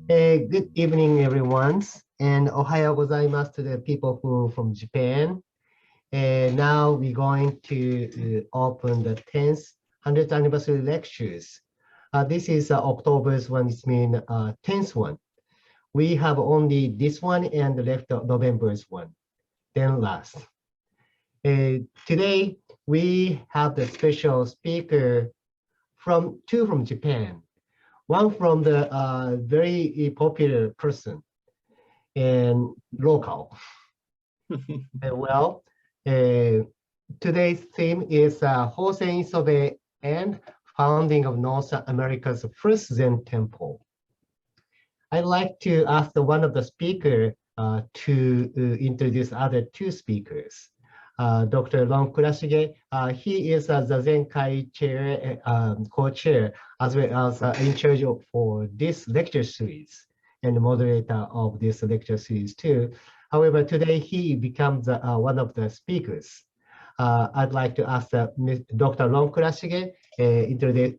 Good evening, everyone, and ohayo gozaimasu to the people who from Japan. And now we're going to open the 100th anniversary lectures. This is October's one, it's mean 10th one. We have only this one and left November's one, then last. Today, we have the special speaker two from Japan. One from the very popular person and local. Well, today's theme is Hosen Isobe and founding of North America's first Zen temple. I'd like to ask one of the speakers to introduce other two speakers. Dr. Ron Kurashige, he is the Zenkai chair, co-chair, as well as in charge for this lecture series and moderator of this lecture series too. However, today he becomes one of the speakers. I'd like to ask Dr. Ron Kurashige,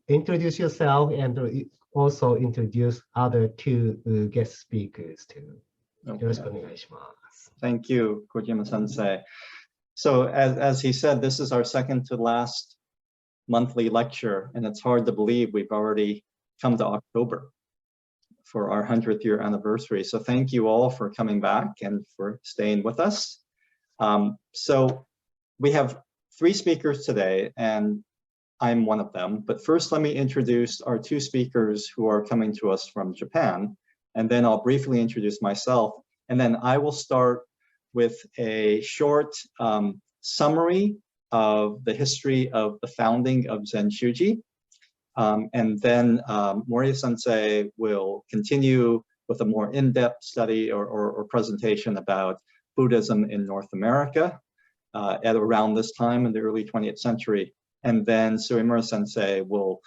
introduce yourself and also introduce other two guest speakers too. Okay. Thank you, Kojima-sensei. So as he said, this is our second to last monthly lecture, and it's hard to believe we've already come to October for our 100th year anniversary. So thank you all for coming back and for staying with us. So we have three speakers today, and I'm one of them. But first, let me introduce our two speakers who are coming to us from Japan, and then I'll briefly introduce myself, and then I will start with a short summary of the history of the founding of Zenshuji. And then Moriya-sensei will continue with a more in-depth study or presentation about Buddhism in North America at around this time in the early 20th century. And then Suemura-sensei will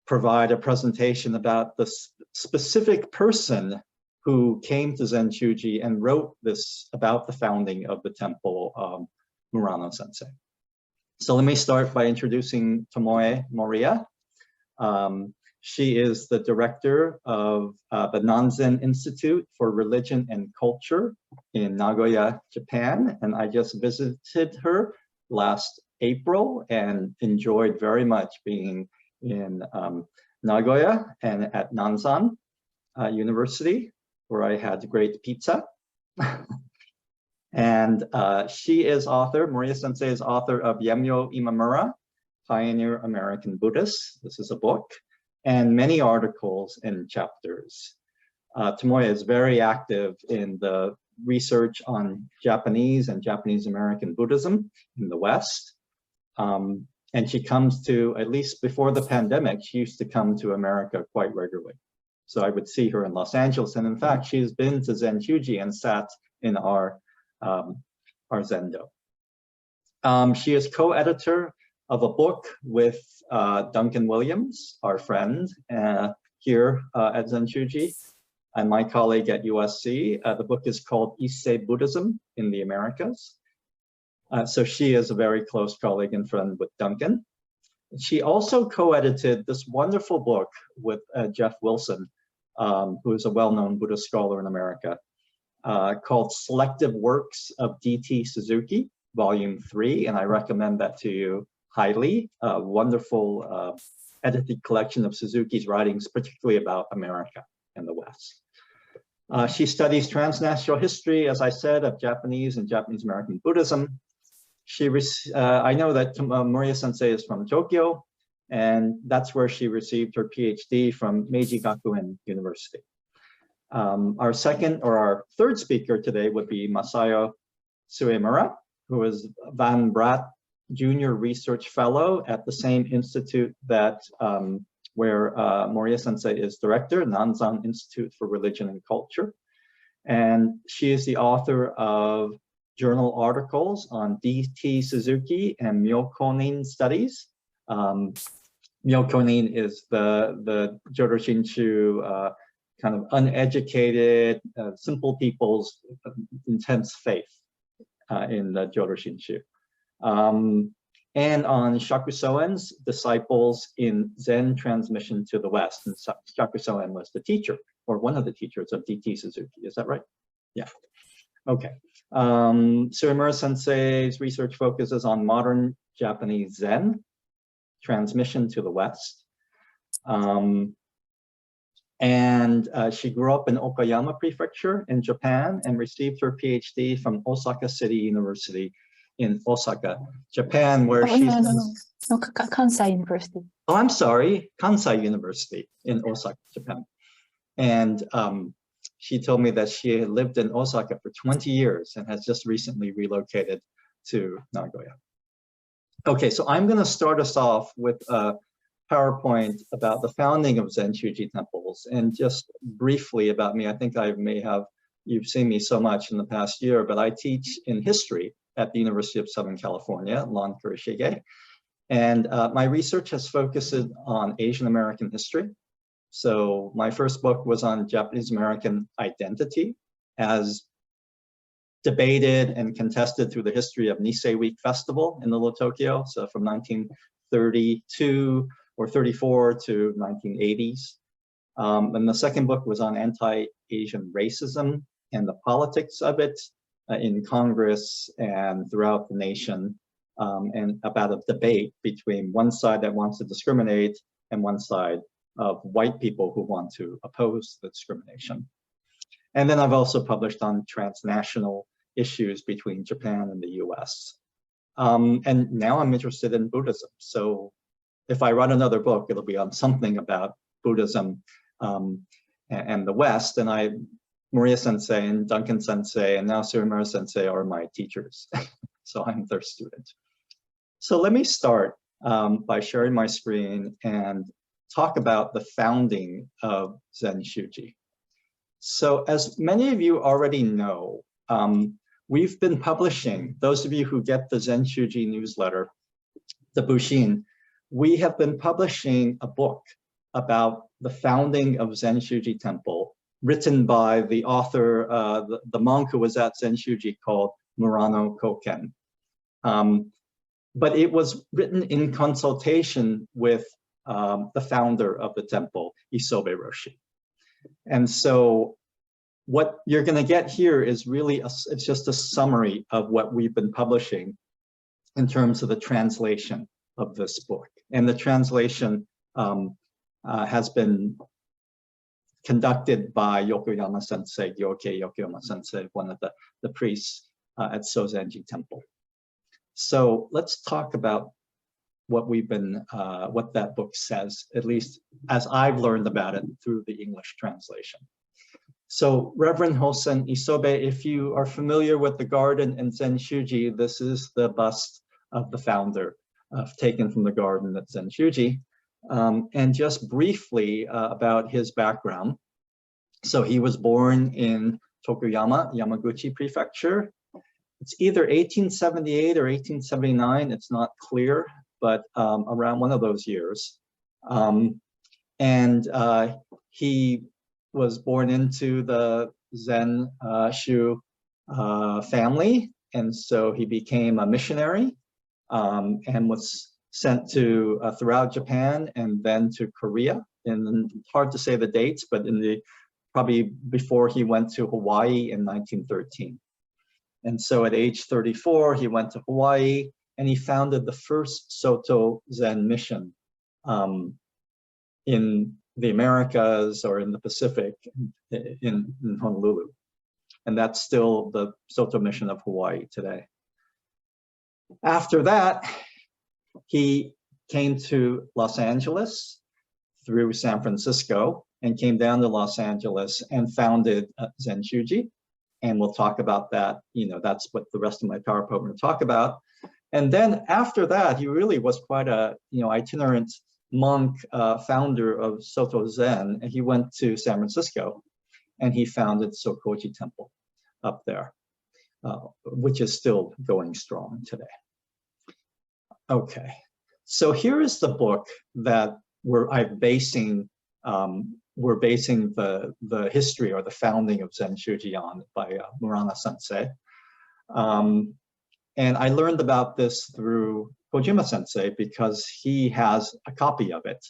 provide a presentation about the specific person who came to Zenshuji and wrote this about the founding of the temple, Murano-sensei. So let me start by introducing Tomoe Moriya. She is the director of the Nanzen Institute for Religion and Culture in Nagoya, Japan. And I just visited her last April and enjoyed very much being in Nagoya and at Nanzan University, where I had great pizza. And she is author, Moriya-sensei is author of Yemyo Imamura, Pioneer American Buddhists. This is a book, and many articles and chapters. Tomoe is very active in the research on Japanese and Japanese American Buddhism in the West. And she comes to, at least before the pandemic, she used to come to America quite regularly. So I would see her in Los Angeles. And in fact, she's been to Zenshuji and sat in our Zendo. She is co-editor of a book with Duncan Williams, our friend here at Zenshuji, and my colleague at USC. The book is called Issei Buddhism in the Americas. So she is a very close colleague and friend with Duncan. She also co-edited this wonderful book with Jeff Wilson, who is a well-known Buddhist scholar in America, called Selective Works of D.T. Suzuki, Volume 3, and I recommend that to you highly. A wonderful edited collection of Suzuki's writings, particularly about America and the West. She studies transnational history, as I said, of Japanese and Japanese American Buddhism. I know that Moriya-sensei is from Tokyo, and that's where she received her PhD from Meiji Gakuen University. Our third speaker today would be Masayo Suemura, who is Van Braght Junior Research Fellow at the same institute that where Moriya-sensei is director, Nanzan Institute for Religion and Culture. And she is the author of journal articles on D.T. Suzuki and Myokonin studies. Myokonin is the Jodo Shinshu kind of uneducated, simple people's intense faith in the Jodo Shinshu. And on Shakusoen's disciples in Zen transmission to the West. And Shakusoen was the teacher or one of the teachers of DT Suzuki. Is that right? Yeah. Okay. Suemura Sensei's research focuses on modern Japanese Zen, transmission to the West. She grew up in Okayama Prefecture in Japan and received her PhD from Osaka City University in Osaka, Japan, where she's... No, Kansai University. Oh, I'm sorry, Kansai University in Osaka, Japan. And she told me that she had lived in Osaka for 20 years and has just recently relocated to Nagoya. Okay, so I'm going to start us off with a PowerPoint about the founding of Zenshuji temples, and just briefly about me. I think you've seen me so much in the past year, but I teach in history at the University of Southern California, Lon Kurashige. And my research has focused on Asian American history. So my first book was on Japanese American identity as debated and contested through the history of Nisei Week Festival in Little Tokyo. So from 1932 or 34 to 1980s. And the second book was on anti-Asian racism and the politics of it in Congress and throughout the nation, and about a debate between one side that wants to discriminate and one side of white people who want to oppose the discrimination. And then I've also published on transnational issues between Japan and the US. And now I'm interested in Buddhism. So if I write another book, it'll be on something about Buddhism and the West. And Moriya Sensei and Duncan Sensei and now Suemura Sensei are my teachers. So I'm their student. So let me start by sharing my screen and talk about the founding of Zenshuji. So as many of you already know, we've been publishing, those of you who get the Zenshuji newsletter, the Bushin, we have been publishing a book about the founding of Zenshuji Temple, written by the author, the monk who was at Zenshuji, called Murano Koken. But it was written in consultation with the founder of the temple, Isobe Roshi. And so what you're going to get here is really, it's just a summary of what we've been publishing in terms of the translation of this book. And the translation has been conducted by Yokoyama Sensei, Gyoke Yokoyama Sensei, one of the priests at Sozenji Temple. So let's talk about what what that book says, at least as I've learned about it through the English translation. So Reverend Hosen Isobe, if you are familiar with the garden in Zenshuji, this is the bust of the founder taken from the garden at Zenshuji. And just briefly about his background. So he was born in Tokuyama, Yamaguchi Prefecture. It's either 1878 or 1879, it's not clear, but around one of those years. He was born into the Zen Shu family, and so he became a missionary and was sent to throughout Japan and then to Korea. And it's hard to say the dates, but probably before he went to Hawaii in 1913. And so at age 34, he went to Hawaii and he founded the first Soto Zen mission in the Americas or in the Pacific in Honolulu. And that's still the Soto mission of Hawaii today. After that, he came to Los Angeles through San Francisco and came down to Los Angeles and founded Zenshuji. And we'll talk about that. That's what the rest of my PowerPoint will talk about. And then after that, he really was quite a itinerant monk, founder of Soto Zen. And he went to San Francisco and he founded Sokoji Temple up there, which is still going strong today. Okay, so here is the book that we're basing the history or the founding of Zenshuji on by Murano Sensei. And I learned about this through Kojima Sensei because he has a copy of it.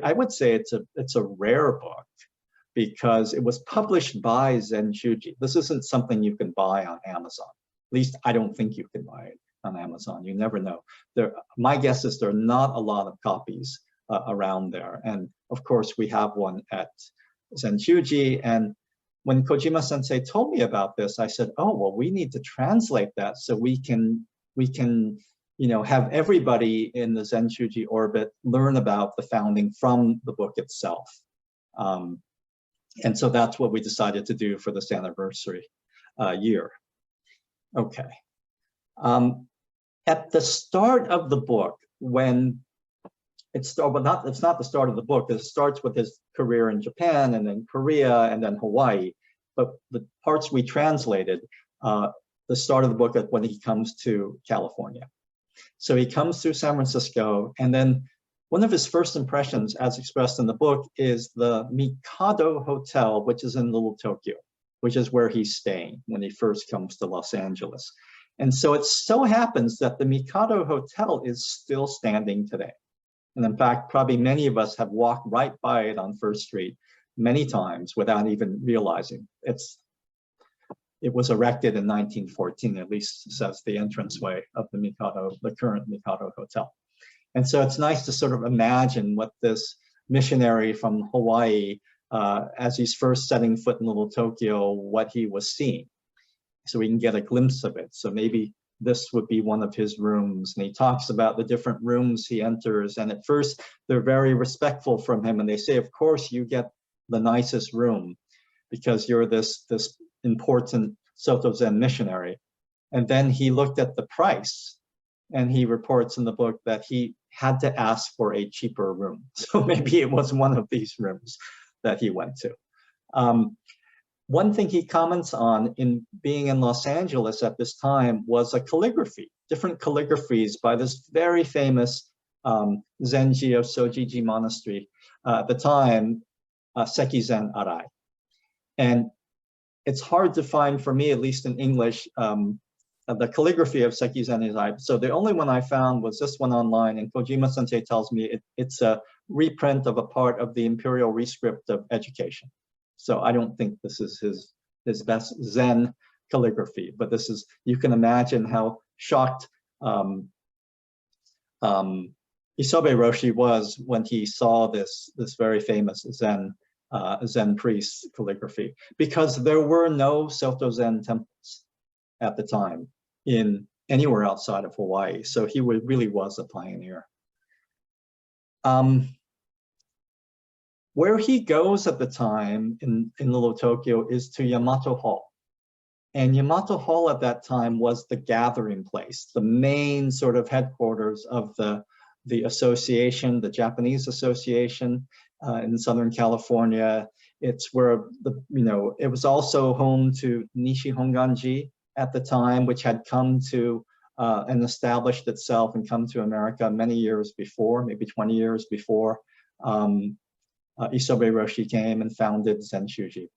I would say it's a rare book. because it was published by Zenshuji. This isn't something you can buy on Amazon. At least I don't think you can buy it on Amazon. You never know. My guess is there are not a lot of copies around there. And of course, we have one at Zenshuji. And when Kojima Sensei told me about this, I said, oh, well, we need to translate that so we can have everybody in the Zenshuji orbit learn about the founding from the book itself. And so that's what we decided to do for this anniversary year. Okay. At the start of the book, when it's not the start of the book, it starts with his career in Japan and then Korea and then Hawaii. But the parts we translated, the start of the book when he comes to California. So he comes through San Francisco, and then one of his first impressions, as expressed in the book, is the Mikado Hotel, which is in Little Tokyo, which is where he's staying when he first comes to Los Angeles. And so it so happens that the Mikado Hotel is still standing today. And in fact, probably many of us have walked right by it on First Street many times without even realizing. It was erected in 1914, at least says the entranceway of the current Mikado Hotel. And so it's nice to sort of imagine what this missionary from Hawaii, as he's first setting foot in Little Tokyo, what he was seeing. So we can get a glimpse of it. So maybe this would be one of his rooms. And he talks about the different rooms he enters. And at first, they're very respectful from him. And they say, of course, you get the nicest room because you're this important Soto Zen missionary. And then he looked at the price, and he reports in the book that he had to ask for a cheaper room. So maybe it was one of these rooms that he went to. One thing he comments on in being in Los Angeles at this time was a calligraphy, different calligraphies by this very famous Zenji of Sojiji Monastery at the time, Sekizen Arai. And it's hard to find, for me, at least in English, the calligraphy of Sekizen Arai. So the only one I found was this one online, and Kojima Sensei tells me it's a reprint of a part of the Imperial Rescript of Education. So I don't think this is his best Zen calligraphy, but this is, you can imagine how shocked Isobe Roshi was when he saw this very famous Zen priest calligraphy, because there were no Soto Zen temples at the time in anywhere outside of Hawaii. So he really was a pioneer. Where he goes at the time in Little Tokyo is to Yamato Hall. And Yamato Hall at that time was the gathering place, the main sort of headquarters of the association, the Japanese association in Southern California. It's where it was also home to Nishi Honganji at the time, which had come to and established itself and come to America many years before, maybe 20 years before. Isobe Roshi came and founded Zenshuji.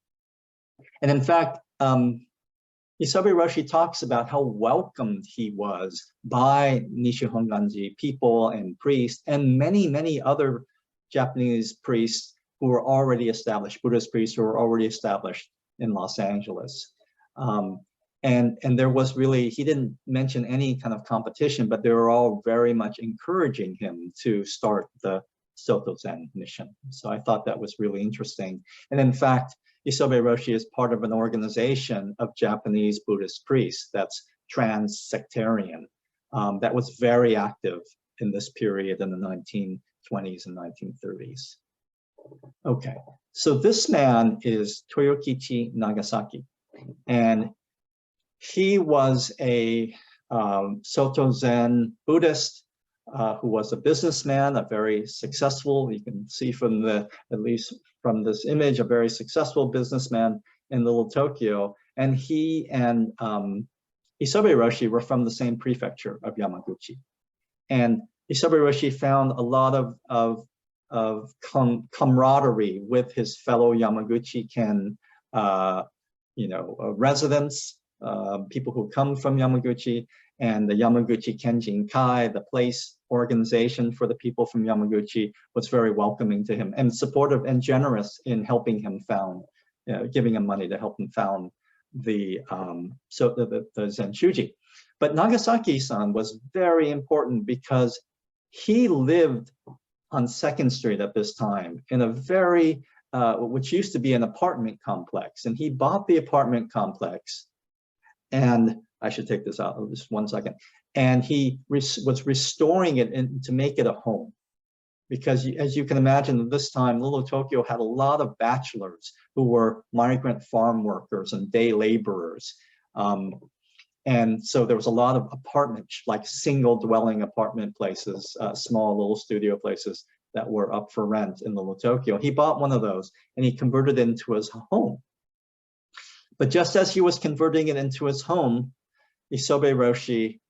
And in fact, Isobe Roshi talks about how welcomed he was by Nishi Honganji people and priests and many, many other Japanese priests who were already established, Buddhist priests who were already established in Los Angeles. And there was really, he didn't mention any kind of competition, but they were all very much encouraging him to start the Soto Zen mission. So I thought that was really interesting. And in fact, Isobe Roshi is part of an organization of Japanese Buddhist priests that's trans-sectarian, that was very active in this period in the 1920s and 1930s. Okay, so this man is Toyokichi Nagasaki, and he was a Soto Zen Buddhist who was a businessman, a very successful, you can see from at least from this image, a very successful businessman in Little Tokyo. And he and Isobe Roshi were from the same prefecture of Yamaguchi. And Isobe Roshi found a lot of camaraderie with his fellow Yamaguchi-ken, residents, people who come from Yamaguchi. And the Yamaguchi Kenjin Kai, the place organization for the people from Yamaguchi, was very welcoming to him and supportive and generous in helping him found, giving him money to help him found the Zenshuji. But Nagasaki-san was very important because he lived on 2nd Street at this time in a very, which used to be an apartment complex. And he bought the apartment complex, and I should take this out just 1 second. And he was restoring it to make it a home. Because as you can imagine, at this time, Little Tokyo had a lot of bachelors who were migrant farm workers and day laborers. And so there was a lot of apartments, like single dwelling apartment places, small little studio places that were up for rent in Little Tokyo. He bought one of those and he converted it into his home. But just as he was converting it into his home, Isobe Roshi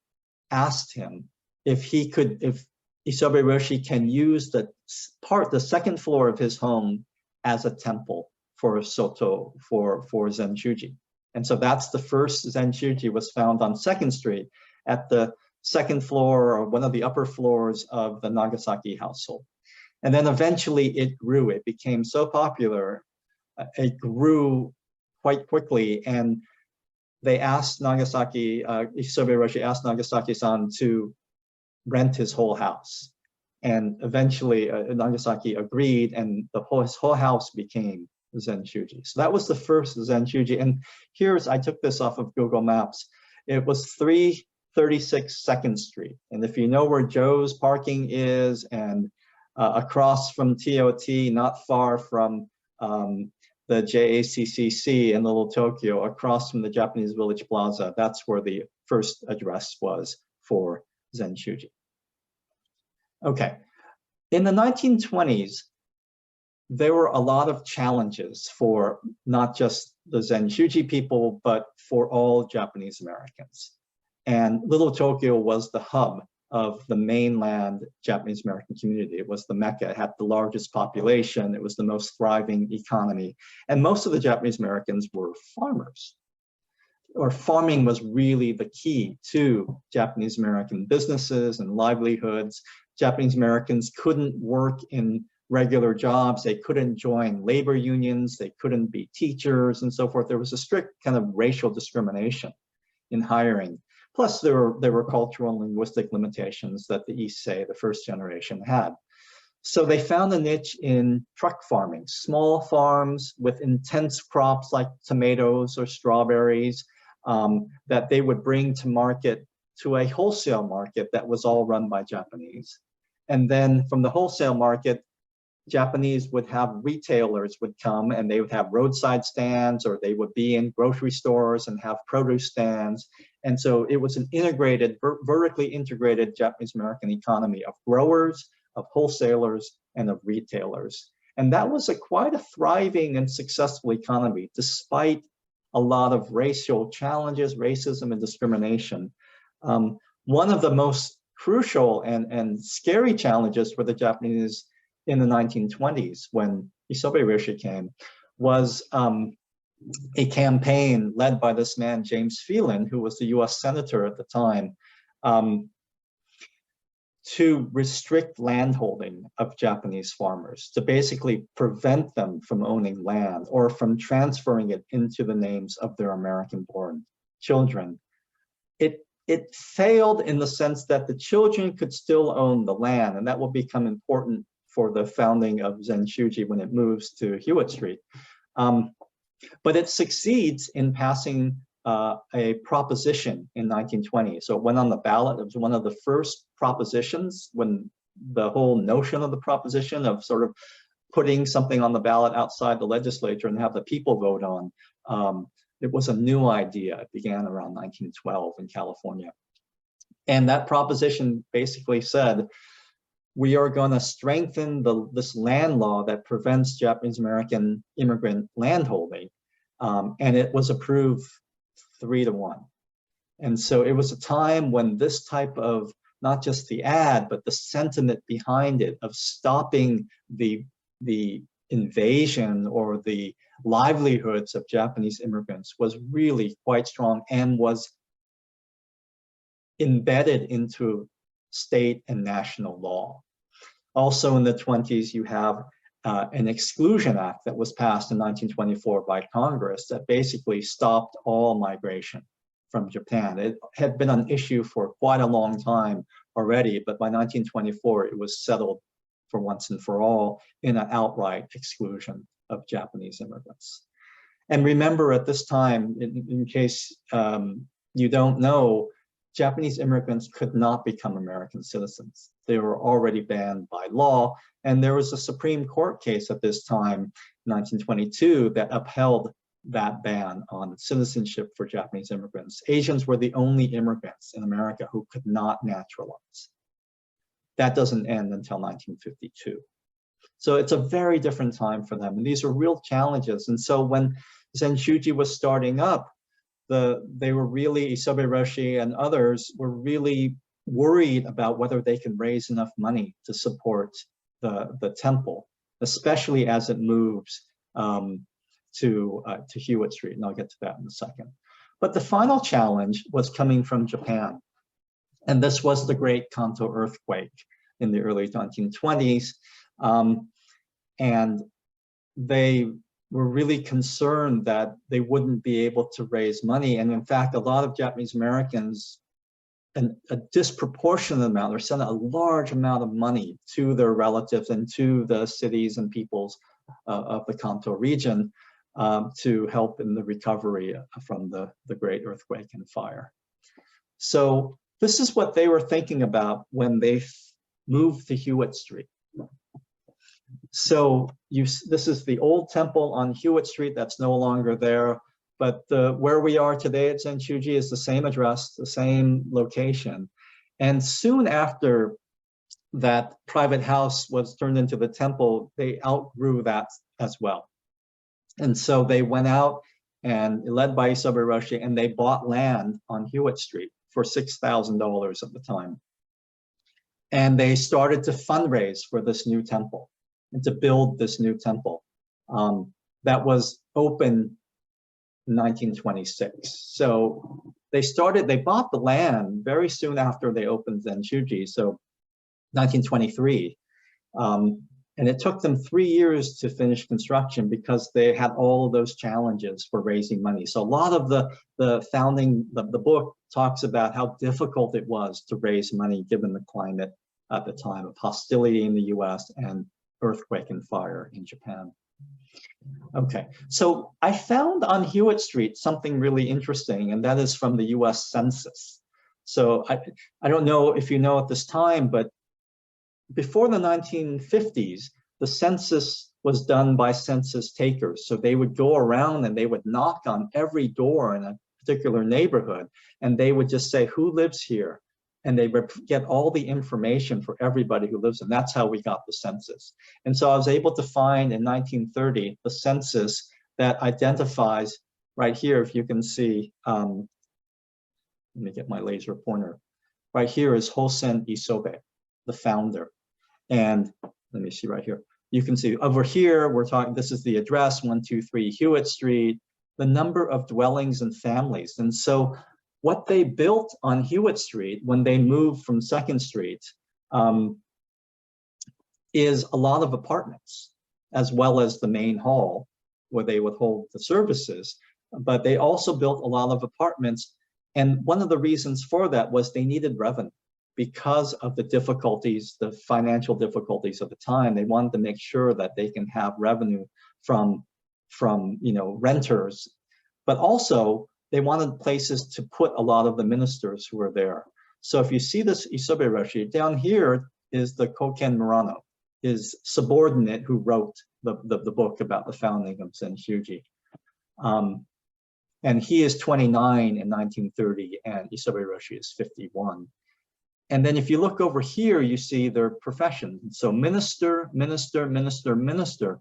asked him if Isobe Roshi can use the 2nd floor of his home as a temple for Soto, for Zenshuji. And so that's the first Zenshuji was found on 2nd Street at the 2nd floor or one of the upper floors of the Nagasaki household. And then eventually it grew. It became so popular, it grew quite quickly. And they asked Isobe Roshi asked Nagasaki-san to rent his whole house. And eventually Nagasaki agreed, and his whole house became Zenshuji. So that was the first Zenshuji. And I took this off of Google Maps. It was 336 2nd Street. And if you know where Joe's parking is, and across from TOT, not far from the JACCC in Little Tokyo, across from the Japanese Village Plaza, that's where the first address was for Zenshuji. Okay, in the 1920s, there were a lot of challenges for not just the Zenshuji people, but for all Japanese Americans. And Little Tokyo was the hub of the mainland Japanese American community. It was the Mecca. It had the largest population. It was the most thriving economy. And most of the Japanese Americans were farmers. Or farming was really the key to Japanese American businesses and livelihoods. Japanese Americans couldn't work in regular jobs. They couldn't join labor unions. They couldn't be teachers and so forth. There was a strict kind of racial discrimination in hiring. Plus, there were cultural and linguistic limitations that the Issei, the first generation, had. So they found a niche in truck farming, small farms with intense crops like tomatoes or strawberries that they would bring to market, to a wholesale market that was all run by Japanese. And then from the wholesale market, Japanese would have retailers would come and they would have roadside stands, or they would be in grocery stores and have produce stands. And so it was an integrated, vertically integrated Japanese American economy of growers, of wholesalers, and of retailers. And that was quite a thriving and successful economy, despite a lot of racial challenges, racism, and discrimination. One of the most crucial and scary challenges for the Japanese in the 1920s, when Isobe Roshi came, was a campaign led by this man, James Phelan, who was the US Senator at the time, to restrict landholding of Japanese farmers, to basically prevent them from owning land or from transferring it into the names of their American-born children. It failed in the sense that the children could still own the land, and that will become important for the founding of Zenshuji when it moves to Hewitt Street. But it succeeds in passing a proposition in 1920. So it went on the ballot. It was one of the first propositions, when the whole notion of the proposition of sort of putting something on the ballot outside the legislature and have the people vote on. It was a new idea. It began around 1912 in California. And that proposition basically said, we are going to strengthen this land law that prevents Japanese American immigrant landholding. And it was approved 3-1. And so it was a time when this type of, not just the ad, but the sentiment behind it of stopping the invasion or the livelihoods of Japanese immigrants was really quite strong, and was embedded into state and national law. Also in the 20s, you have an Exclusion Act that was passed in 1924 by Congress that basically stopped all migration from Japan. It had been an issue for quite a long time already, but by 1924, it was settled for once and for all in an outright exclusion of Japanese immigrants. And remember, at this time, in case you don't know, Japanese immigrants could not become American citizens. They were already banned by law. And there was a Supreme Court case at this time, 1922, that upheld that ban on citizenship for Japanese immigrants. Asians were the only immigrants in America who could not naturalize. That doesn't end until 1952. So it's a very different time for them. And these are real challenges. And so when Zenshuji was starting up, they were really, Isobe Roshi and others were really worried about whether they can raise enough money to support the temple, especially as it moves to Hewitt Street, and I'll get to that in a second. But the final challenge was coming from Japan. And this was the Great Kanto earthquake in the early 1920s. And they were really concerned that they wouldn't be able to raise money. And in fact, a lot of Japanese Americans, a disproportionate amount, or sent a large amount of money to their relatives and to the cities and peoples of the Kanto region to help in the recovery from the great earthquake and fire. So this is what they were thinking about when they moved to Hewitt Street. So this is the old temple on Hewitt Street that's no longer there, but where we are today at Zenshuji is the same address, the same location. And soon after that private house was turned into the temple, they outgrew that as well. And so they went out and led by Isobe Roshi, and they bought land on Hewitt Street for $6,000 at the time. And they started to fundraise for this new temple and to build this new temple that was open in 1926. So they bought the land very soon after they opened Zenshuji, so 1923. And it took them 3 years to finish construction because they had all of those challenges for raising money. So a lot of the founding, the book talks about how difficult it was to raise money given the climate at the time of hostility in the US and earthquake and fire in Japan. Okay, so I found on Hewitt Street something really interesting, and that is from the US Census. So I don't know if you know at this time, but before the 1950s, the census was done by census takers. So they would go around and they would knock on every door in a particular neighborhood, and they would just say, who lives here? And they would get all the information for everybody who lives in. That's how we got the census. And so I was able to find in 1930 the census that identifies right here, if you can see, let me get my laser pointer. Right here is Hosen Isobe, the founder. And let me see right here. You can see over here, we're talking, this is the address, 123 Hewitt Street, the number of dwellings and families. And so what they built on Hewitt Street when they moved from 2nd Street is a lot of apartments, as well as the main hall where they would hold the services. But they also built a lot of apartments. And one of the reasons for that was they needed revenue. Because of the difficulties, the financial difficulties of the time, they wanted to make sure that they can have revenue from renters, but also they wanted places to put a lot of the ministers who were there. So if you see this Isobe Roshi, down here is the Koken Murano, his subordinate who wrote the book about the founding of Zenshuji. And he is 29 in 1930, and Isobe Roshi is 51. And then if you look over here, you see their profession. So minister, minister, minister, minister.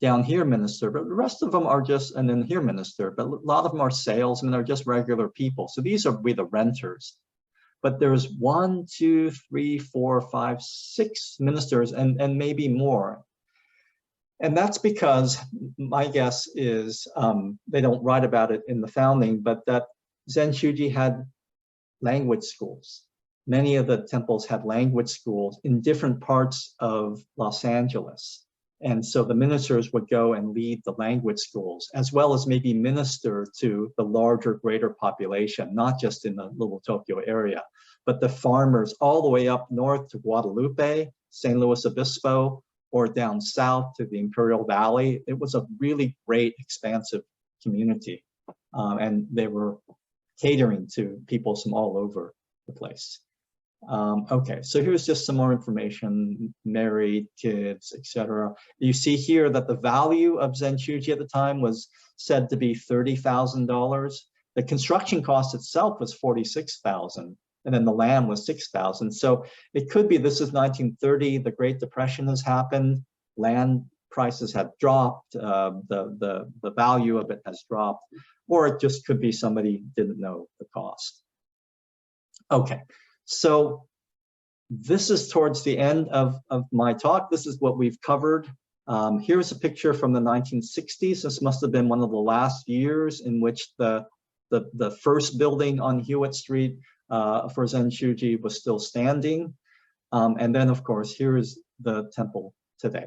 Down here, minister, but the rest of them are just, and then here, minister, but a lot of them are salesmen, they're just regular people. So these are the renters. But there's 1, 2, 3, 4, 5, 6 ministers and maybe more. And that's because my guess is, they don't write about it in the founding, but that Zenshuji had language schools. Many of the temples had language schools in different parts of Los Angeles. And so the ministers would go and lead the language schools, as well as maybe minister to the larger, greater population, not just in the little Tokyo area, but the farmers all the way up north to Guadalupe, St. Louis Obispo, or down south to the Imperial Valley. It was a really great, expansive community. And they were catering to people from all over the place. Okay, so here's just some more information, married, kids, etc. You see here that the value of Zenshuji at the time was said to be $30,000. The construction cost itself was $46,000, and then the land was $6,000. So it could be this is 1930, the Great Depression has happened, land prices have dropped, the value of it has dropped, or it just could be somebody didn't know the cost. Okay. So this is towards the end of my talk. This is what we've covered. Here's a picture from the 1960s. This must have been one of the last years in which the first building on Hewitt Street for Zenshuji was still standing. And then, of course, here is the temple today.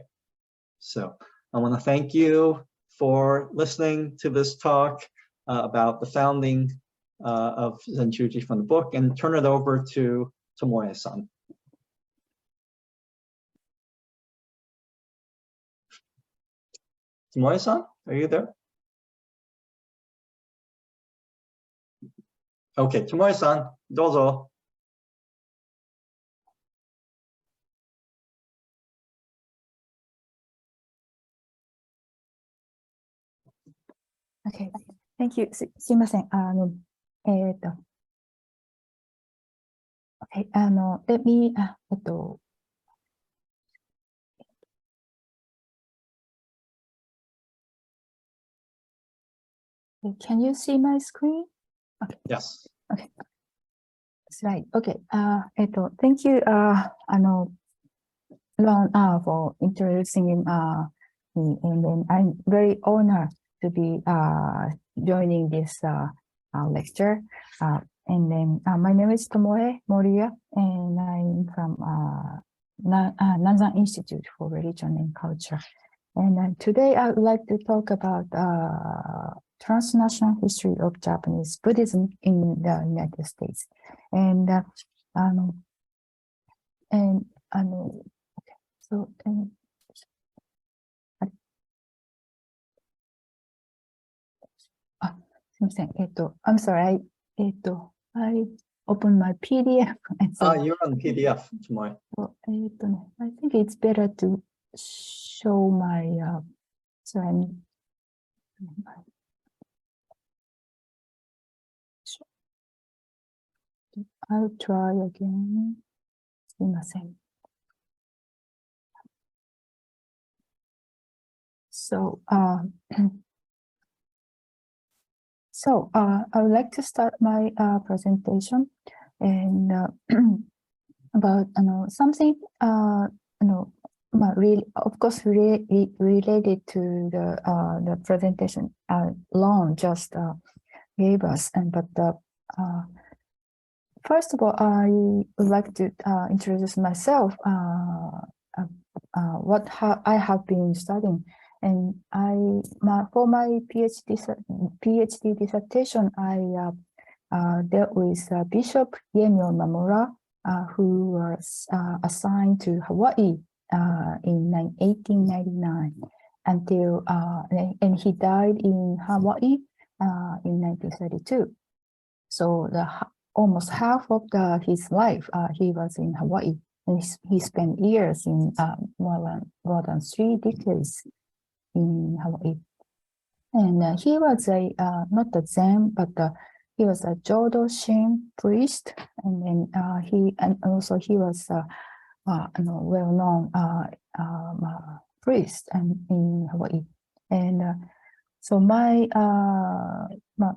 So I want to thank you for listening to this talk about the founding of Zenshuji from the book, and turn it over to Tomoe-san. Tomoe-san, are you there? Okay, Tomoe-san, dozo. Okay, thank you. すいません。Okay, let me, can you see my screen? Okay. Yes. Okay. Slide. Okay. Thank you, Ron, for introducing me, and then I'm very honored to be joining this lecture. And then my name is Tomoe Moriya, and I'm from Nanzan Institute for Religion and Culture. And today I would like to talk about transnational history of Japanese Buddhism in the United States. And okay, so I'm sorry, I opened my PDF. And so, You're on PDF, Tomoe. so, I think it's better to show my, so I'll try again. すみません. So, I would like to start my presentation and about something really, of course, related to the presentation Lon just gave us, but first of all, I would like to introduce myself. What I have been studying. And for my PhD dissertation, I dealt with Bishop Yemio Mamura, who was assigned to Hawaii in 1899 until, and he died in Hawaii in 1932. So almost half of his life, he was in Hawaii, and he spent years in more than 3 decades in Hawaii. And he was not a Zen, but he was a Jodo Shin priest, and then he was well-known priest in Hawaii. And so my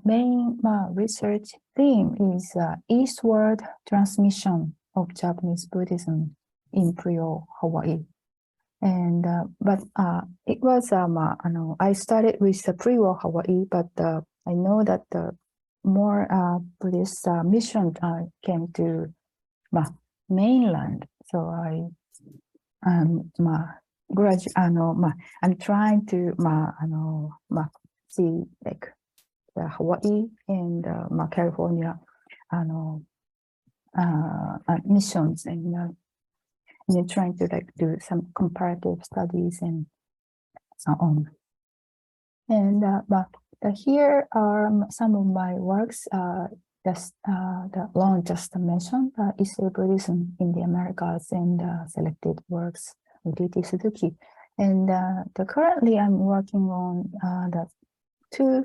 main research theme is eastward transmission of Japanese Buddhism in Pre-O Hawaii. And but it was I started with the Pre-O Hawaii, but I know that more Buddhist mission came to mainland. So I I'm trying to see like the Hawaii and California missions, and trying to like do some comparative studies and so on. And here are some of my works. The Lon just mentioned Issei Buddhism in the Americas and selected works of D.T. Suzuki. And currently I'm working on the two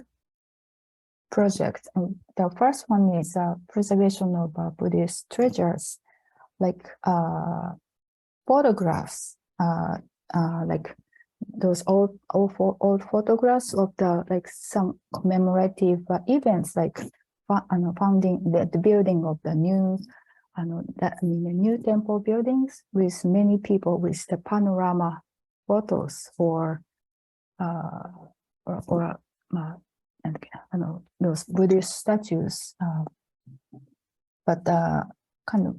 projects. And the first one is preservation of Buddhist treasures, like photographs, like those old photographs of the like some commemorative events, like founding the building of the new, the new temple buildings with many people with the panorama photos or those Buddhist statues, but kind of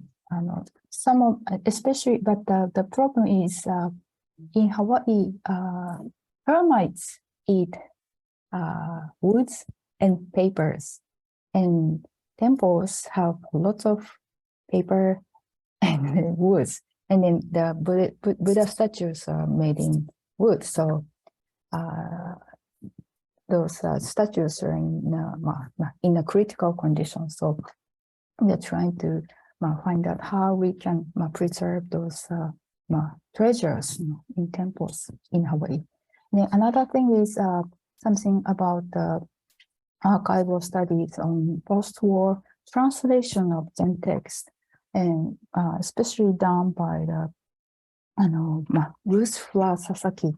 some of especially, but the problem is in Hawaii, termites eat woods and papers, and temples have lots of paper and woods, and then the Buddha statues are made in wood, so those statues are in a critical condition. So we're trying to find out how we can preserve those treasures in temples in Hawaii. And then another thing is something about the archival studies on post-war translation of Zen text, and especially done by the Ruth Flower Sasaki,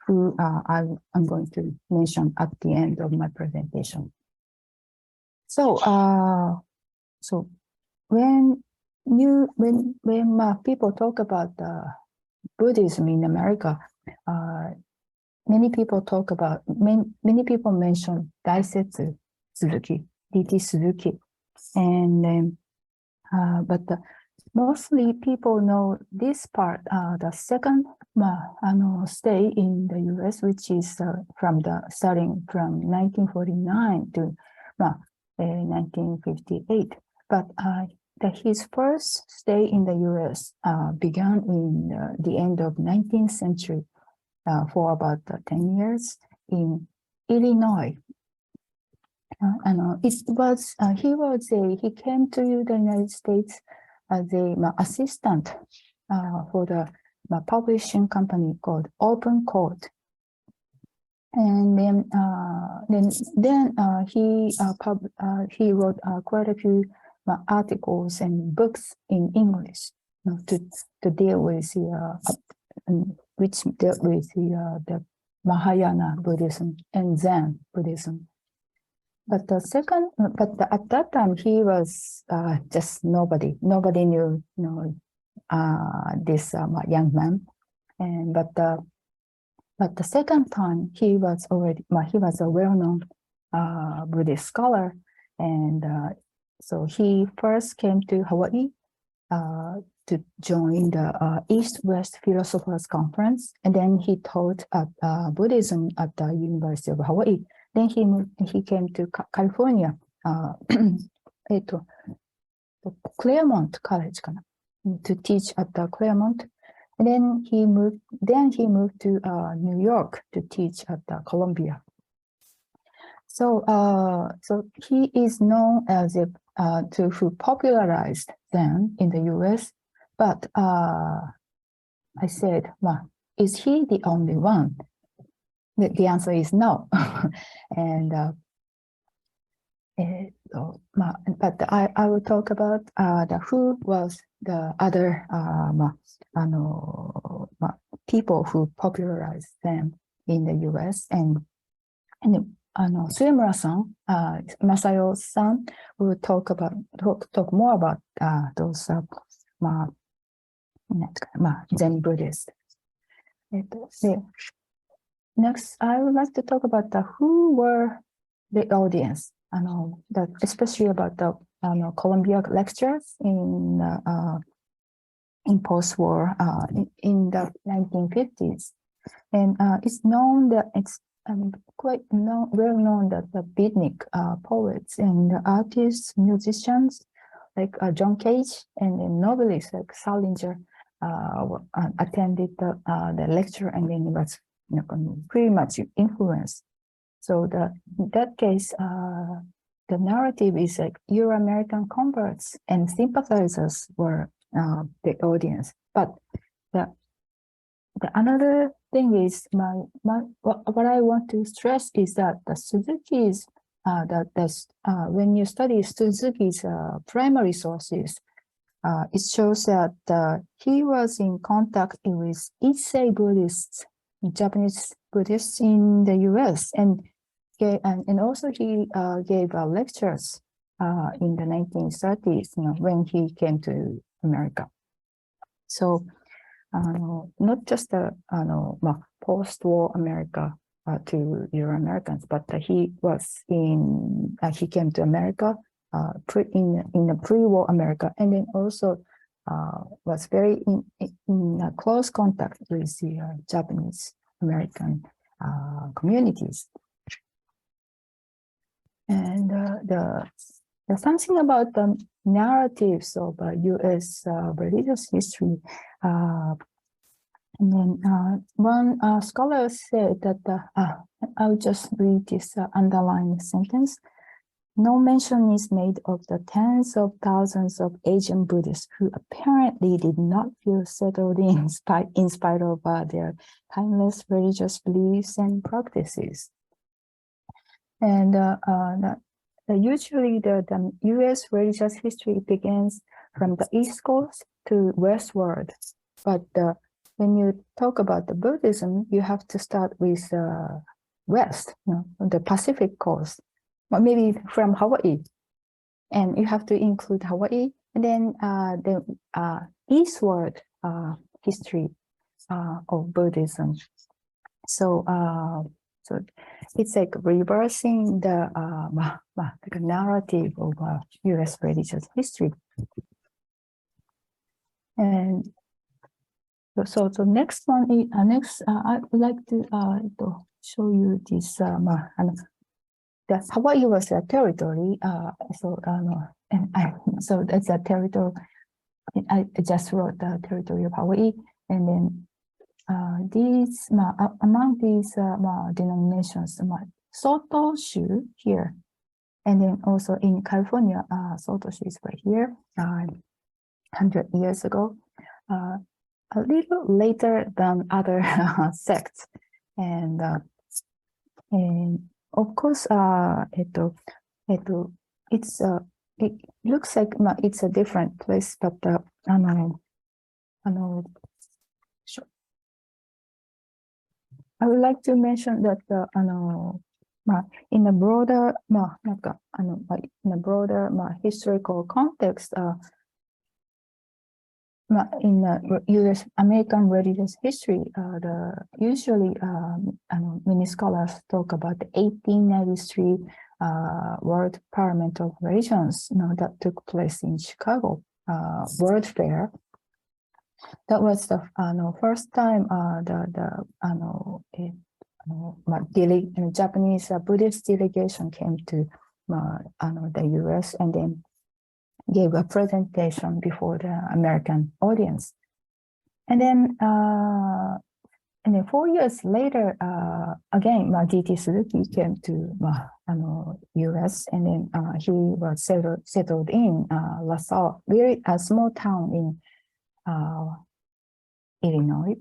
who I'm going to mention at the end of my presentation. So, so when people talk about Buddhism in America, many people mention Daisetsu Suzuki, D.T. Suzuki, and but mostly people know this part, the second stay in the U.S., which is starting from 1949 to 1958. But his first stay in the U.S. began in the end of 19th century for about 10 years in Illinois. He came to the United States as a assistant for the publishing company called Open Court, and then he wrote quite a few articles and books in English to deal with which dealt with the Mahayana Buddhism and Zen Buddhism. But at that time he was just nobody. Nobody knew this young man, and but the second time he was a well-known Buddhist scholar, and so he first came to Hawaii to join the East-West Philosophers Conference, and then he taught Buddhism at the University of Hawaii. Then he came to California, Claremont College, to teach at the Claremont. And then he moved to New York to teach at Columbia. So he is known as who popularized Zen in the U.S. But I said, is he the only one? The answer is no. And but I will talk about who was the other people who popularized them in the U.S. and Suemura-san, Masayo-san, will talk more about those Zen Buddhists. Next, I would like to talk about who were the audience especially about the Columbia lectures in post-war in the 1950s, and it's known that it's quite well known that the beatnik poets and the artists, musicians like John Cage and the novelists like Salinger attended the lecture, and then it was pretty much influenced. So in that case, the narrative is like Euro-American converts and sympathizers were the audience. But the another thing is what I want to stress is that the Suzuki's when you study Suzuki's primary sources, it shows that he was in contact with Issei Buddhists, Japanese Buddhists in the U.S. and also he gave lectures in the 1930s, when he came to America. So not just the post-war America to Euro-Americans, but he came to America in the pre-war America, and then also was very in close contact with the Japanese American communities. And there's something about the narratives of U.S. religious history. And then one scholar said that, I'll just read this underlined sentence. No mention is made of the tens of thousands of Asian Buddhists who apparently did not feel settled in spite of their timeless religious beliefs and practices. And usually the U.S. religious history begins from the East Coast to westward. But when you talk about the Buddhism, you have to start with west, the Pacific coast, or maybe from Hawaii. And you have to include Hawaii, and then the eastward history of Buddhism. So it's like reversing the narrative of U.S. religious history. And so the next one, I would like to show you this. Hawaii was a territory. So that's a territory. I just wrote the territory of Hawaii, and then these among these denominations, Soto Shu here, and then also in California, Soto Shu is right here, 100 years ago, a little later than other sects, and of course, it looks like it's a different place, but I would like to mention that in a broader, in a broader historical context, in U.S. American religious history, usually many scholars talk about the 1893 World Parliament of Religions, that took place in Chicago, World Fair. That was the first time the Japanese Buddhist delegation came to the U.S. and then gave a presentation before the American audience. And then 4 years later, again, D.T. Suzuki came to U.S. and then he was settled in LaSalle, a small town in Illinois,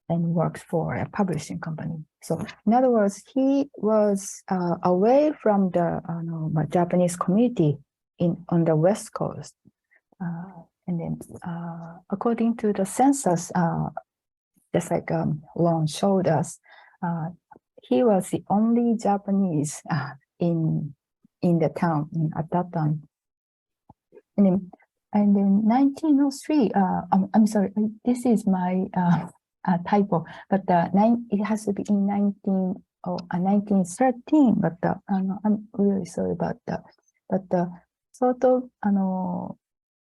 and worked for a publishing company. So in other words, he was away from the Japanese community on the West Coast. And then according to the census, just like Lon showed us, he was the only Japanese in the town at that time. And then 1903, I'm sorry, this is my typo, but it has to be in 1913, but I'm really sorry about that. But Soto,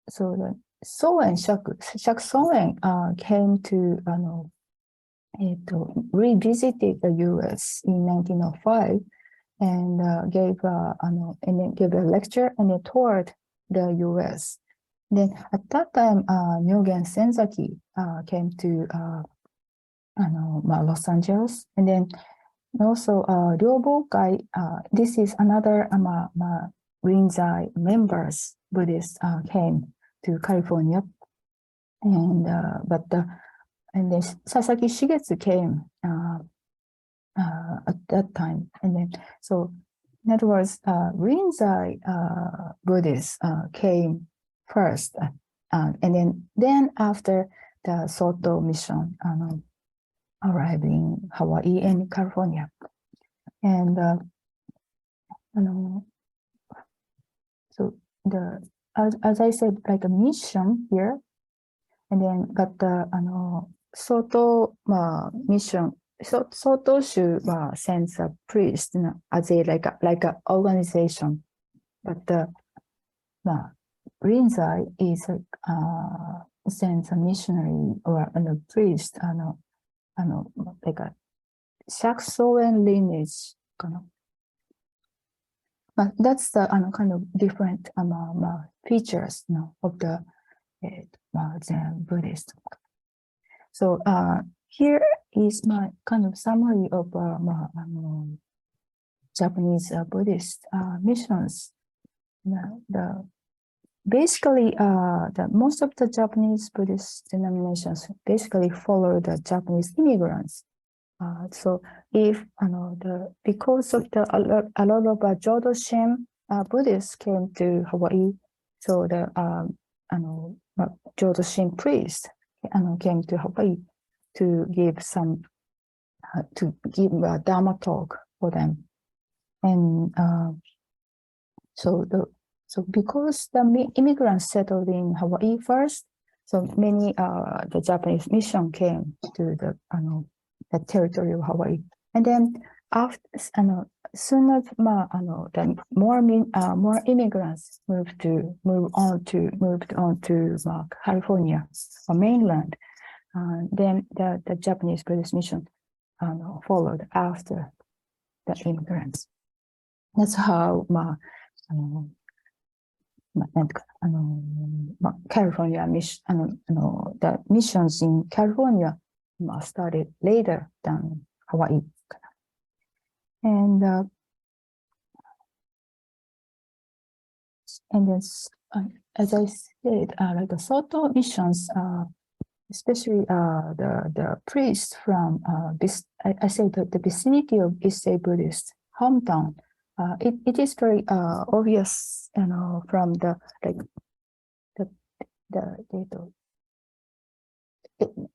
so the Soen Shak Soen came to revisited the U.S. in 1905 and gave a lecture and then toured the U.S. Then at that time, Nyogen Senzaki came to Los Angeles, and then also Ryobokai. This is another Rinzai members Buddhists came to California, and and then Sasaki Shigetsu came at that time, and then so in other words, Rinzai Buddhists came first, and then after the Soto mission arrived in Hawaii and California, and so as I said, like a mission here, and then but the Soto mission. So Soto sends a priest as a like a organization, but Rinzai is sends a missionary or a priest, like a Shaksoen lineage, but that's the kind of different features of the Zen Buddhist. So here is my kind of summary of Japanese Buddhist missions. Basically, most of the Japanese Buddhist denominations basically follow the Japanese immigrants. So if because of a lot of Jodo-shin Buddhists came to Hawaii, so the Jodo-shin priest came to Hawaii to give a Dharma talk for them, and so because the immigrants settled in Hawaii first, so many the Japanese mission came to the territory of Hawaii, and then after soon as the more immigrants moved on to California or mainland, then the Japanese Buddhist mission followed after the immigrants. That's how California mission, the missions in California started later than Hawaii. And then, as I said, like the Soto missions, especially the priests from I say the vicinity of Issei Buddhist hometown, it is very obvious, from the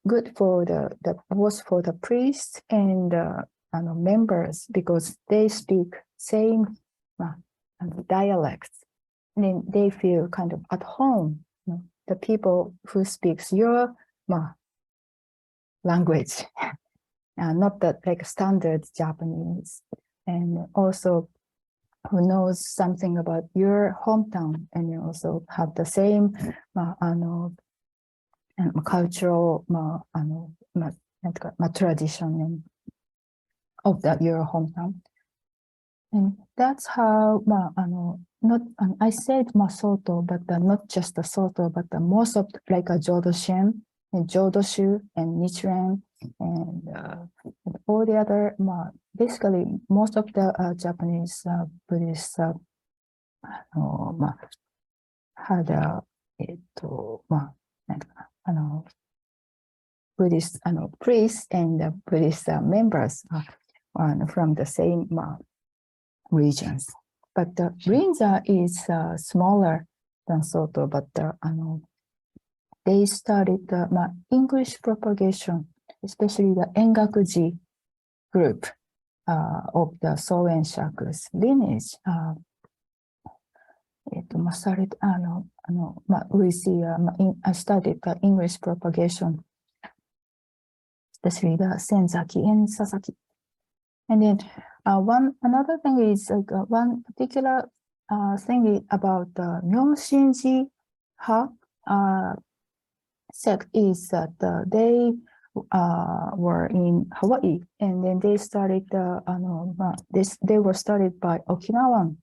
good for both for the priests and members, because they speak same dialects, and then they feel kind of at home. The people who speaks your language, not that like standard Japanese, and also who knows something about your hometown, and you also have the same cultural tradition of your hometown. And that's how not I said Soto, but not just the Soto, but the most of like a Jodo-shin and Jodoshu and Nichiren and all the other basically most of the Japanese Buddhists had Buddhist priests and Buddhist members from the same regions. But the Rinza is smaller than Soto, but they started the English propagation, especially the Engakuji group of the Soen Shaku's lineage. Started I studied the English propagation, especially the Senzaki and Sasaki. And then another thing is like one particular thing about the Myoshinji sect is that they were in Hawaii, and then they started they were started by Okinawan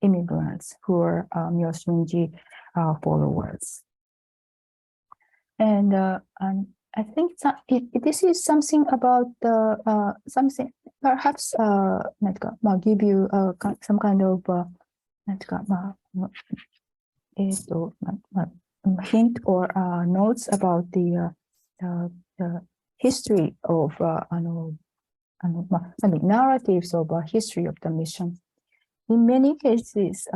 immigrants who were Myoshinji followers. And I think this is something about the something perhaps give you some kind of hint or notes about the history of narratives of history of the mission. In many cases,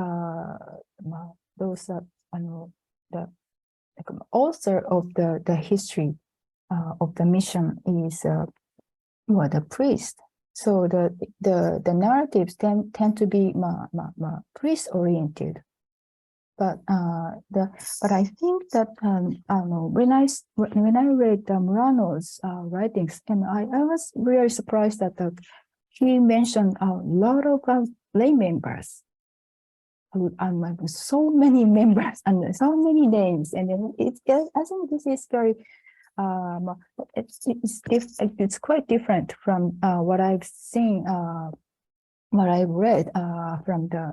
those the author of the history of the mission is the priest. So the narratives tend to be priest oriented. But I think that when I read Murano's writings, and I was really surprised that he mentioned a lot of lay members. So many members and so many names, and then I think this is very it's quite different from what I've seen, what I've read from the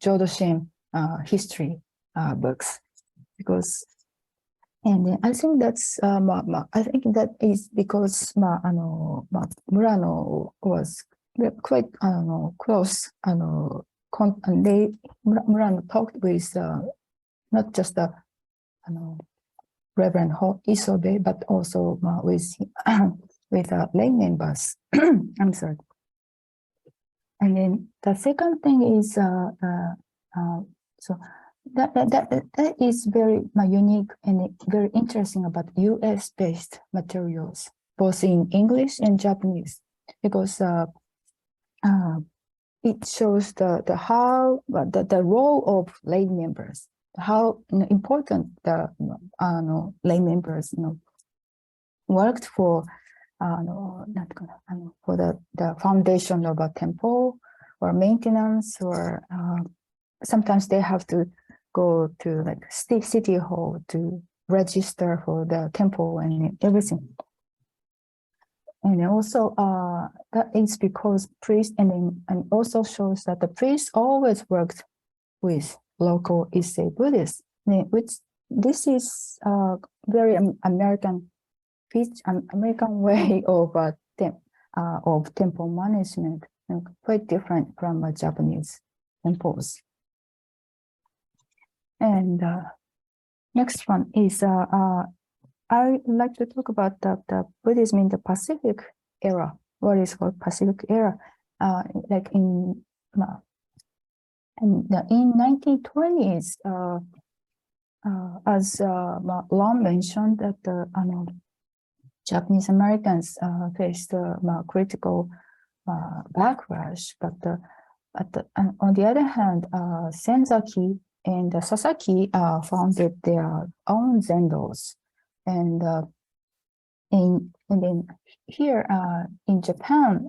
Jodoshin history books, because, and I think that's I think that is because Murano was quite close Murano talked with not just the Reverend Isobe, but also with lay members. I'm sorry. And then the second thing is so that is very unique and very interesting about U.S. based materials, both in English and Japanese, because it shows the role of lay members, how important the lay members worked for for the foundation of a temple or maintenance, or sometimes they have to go to like city hall to register for the temple and everything. And also that is because priests, and also shows that the priests always worked with local Issei Buddhists, which this is very American way of temple management, quite different from Japanese temples. And next one is I like to talk about the Buddhism in the Pacific era, what is called Pacific era, like in 1920s, as Lon mentioned, that the Japanese Americans faced critical backlash, but on the other hand, Senzaki and Sasaki founded their own zendos. And then here in Japan,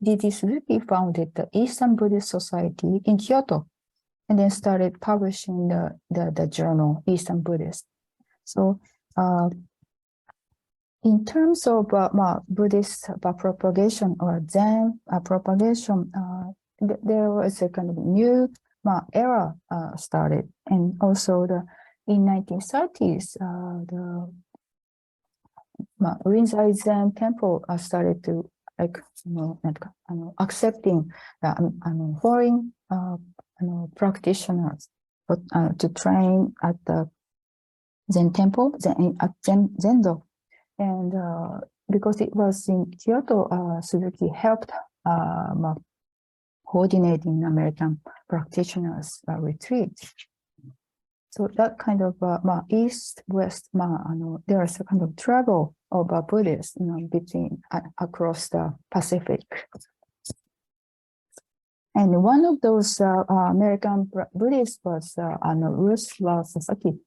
D.T. Suzuki founded the Eastern Buddhist Society in Kyoto, and then started publishing the journal Eastern Buddhist. So in terms of Buddhist propagation or Zen propagation, there was a kind of new era started, and also in 1930s, the Rinzai Zen temple started to accepting foreign practitioners to train at the Zen temple, at Zendo. And because it was in Kyoto, Suzuki helped coordinating American practitioners' retreat. So that kind of east-west, there is a kind of travel of Buddhists, between across the Pacific. And one of those American Buddhists was Ursula Sasaki,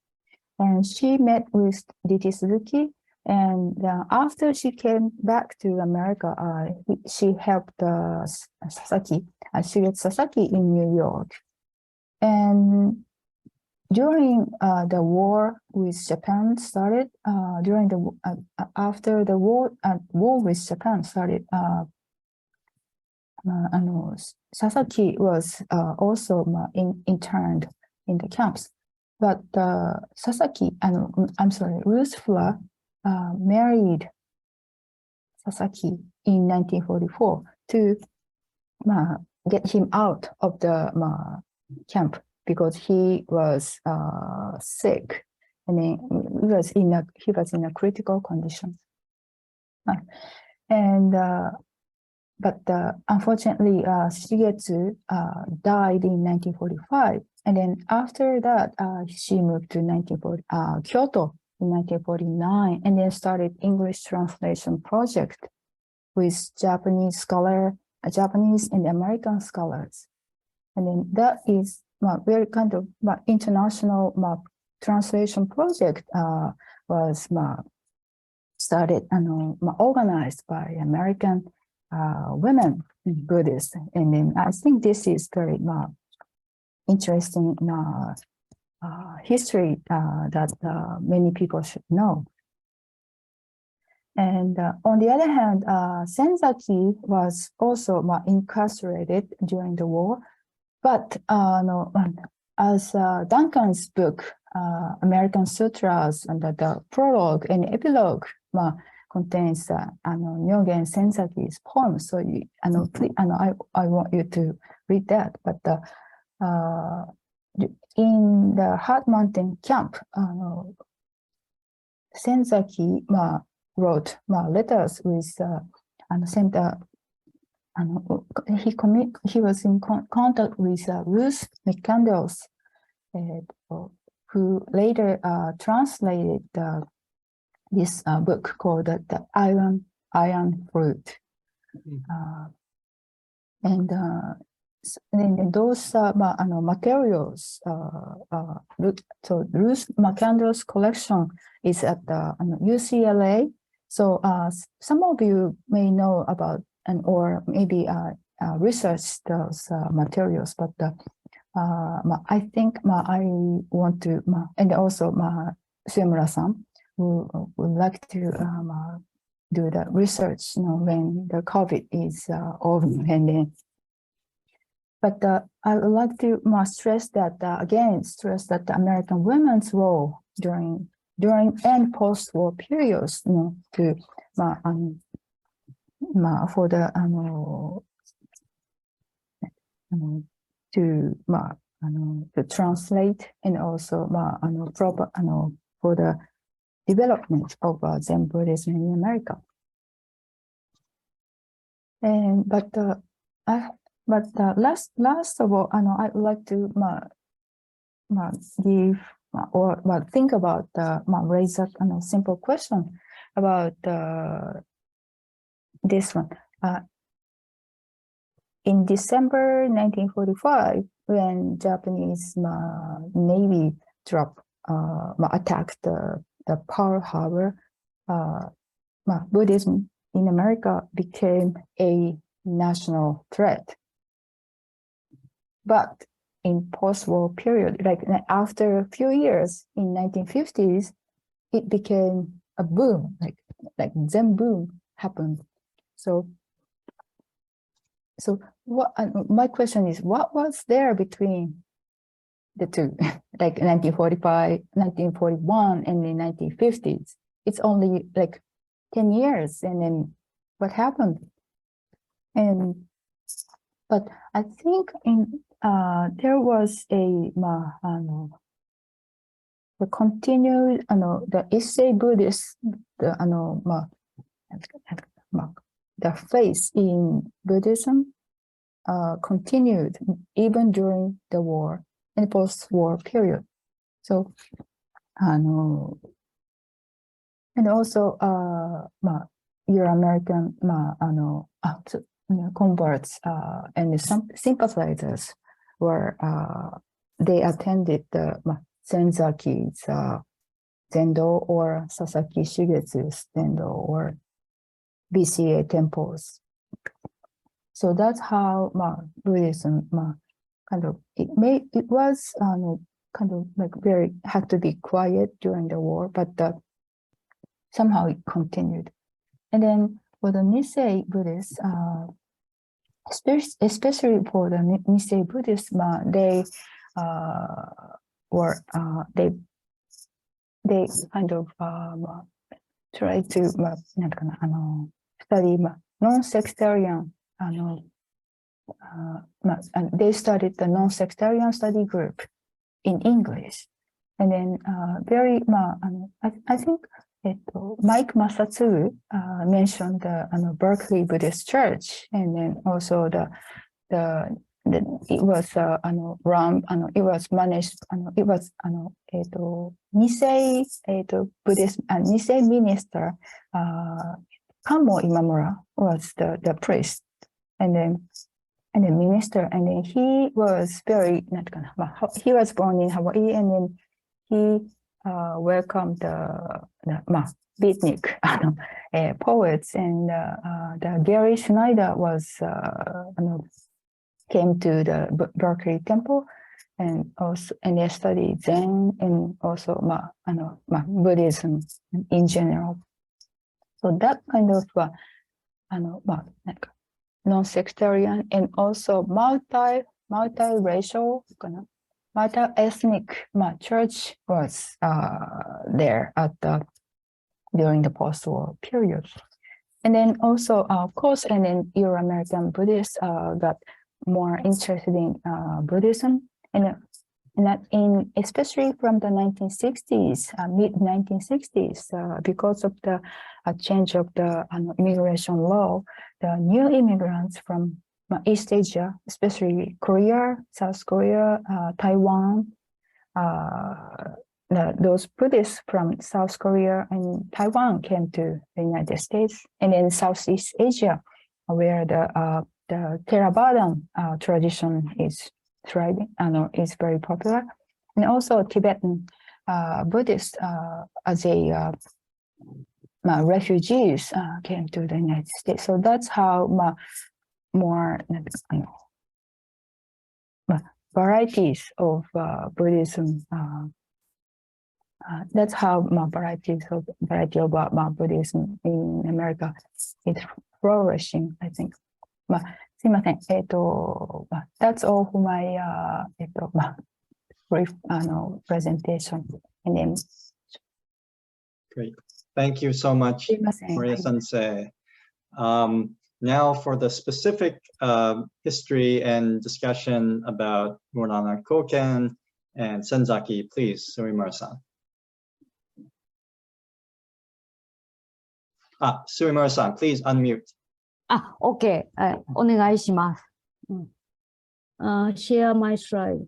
and she met with D.T. Suzuki And after she came back to America, she helped Sasaki, Shigeru Sasaki in New York. And during the war with Japan started, after the war with Japan started, Sasaki was also interned in the camps. But Sasaki, Ruth Fuller married Sasaki in 1944 to get him out of the camp because he was sick, and then he was in a critical condition. But unfortunately, Shigetsu died in 1945, and then after that, she moved to Kyoto in 1949, and then started English translation project with Japanese and American scholars, and then that is very kind of international translation project was started and organized by American women Buddhists, and then I think this is very interesting history that many people should know. And on the other hand, Senzaki was also incarcerated during the war, but as Duncan's book, American Sutras, and the prologue and epilogue contains Nyogen Senzaki's poem. So I want you to read that. But in the Hard Mountain camp, Senzaki wrote letters with he was in contact with Ruth McCandless, who later translated this book called the Iron Fruit. And those materials, so Ruth McCandless' collection is at the UCLA. So some of you may know about or maybe research those materials, but I think I want to, and also Suemura-san, who would like to do the research, when the COVID is over, and then. But I would like to stress that the American women's role during and post-war periods, to for the to translate and also proper for the development of Zen Buddhism in America. And last of all, I would like to give or think about raise a simple question about this one. In December 1945, when Japanese Navy attacked the Pearl Harbor, Buddhism in America became a national threat. But in post-war period, like after a few years in 1950s, it became a boom, like Zen boom happened. So what? My question is, what was there between the two, like 1945, 1941, and the 1950s? It's only like 10 years, and then what happened? But I think there was the continued the Issei Buddhist the faith in Buddhism continued even during the war and post-war period. So and also your American converts and some sympathizers were they attended the Senzaki's Zendo or Sasaki Shigetsu's Zendo or BCA temples. So that's how Buddhism kind of it was kind of like very had to be quiet during the war, but somehow it continued. And then for the Nisei Buddhists, especially for the Nisei Buddhists, they were they kind of try to study non-sectarian they started the non-sectarian study group in English. And then I think Mike Masatsu mentioned the Berkeley Buddhist Church, and then also it was run it was managed it was Nisei Buddhist Nisei minister Kamo Imamura was the priest, and then minister, and then he was very he was born in Hawaii, and then he welcomed the beatnik poets, and the Gary Schneider was came to the Berkeley Temple, and they studied Zen and also Buddhism in general. So that kind of non-sectarian and also multi-racial, multi-ethnic church was there during the post-war period. And then also, of course, and then Euro-American Buddhists got more interested in Buddhism, and especially from the 1960s, mid-1960s, because of the change of the immigration law, the new immigrants from East Asia, especially Korea, South Korea, Taiwan, those Buddhists from South Korea and Taiwan came to the United States, and then Southeast Asia, where the Theravada tradition is thriving, is very popular, and also Tibetan Buddhists as refugees came to the United States. So that's how more varieties of Buddhism. That's how variety of Buddhism in America is flourishing, I think. すいません。That's all for my brief presentation. And then, Great. Thank you so much, すいません。 Moriya Sensei. Now for the specific history and discussion about Murana Koken and Senzaki, please, Suemura-san. Suemura-san, please unmute. OK、お願いします。Share my slide.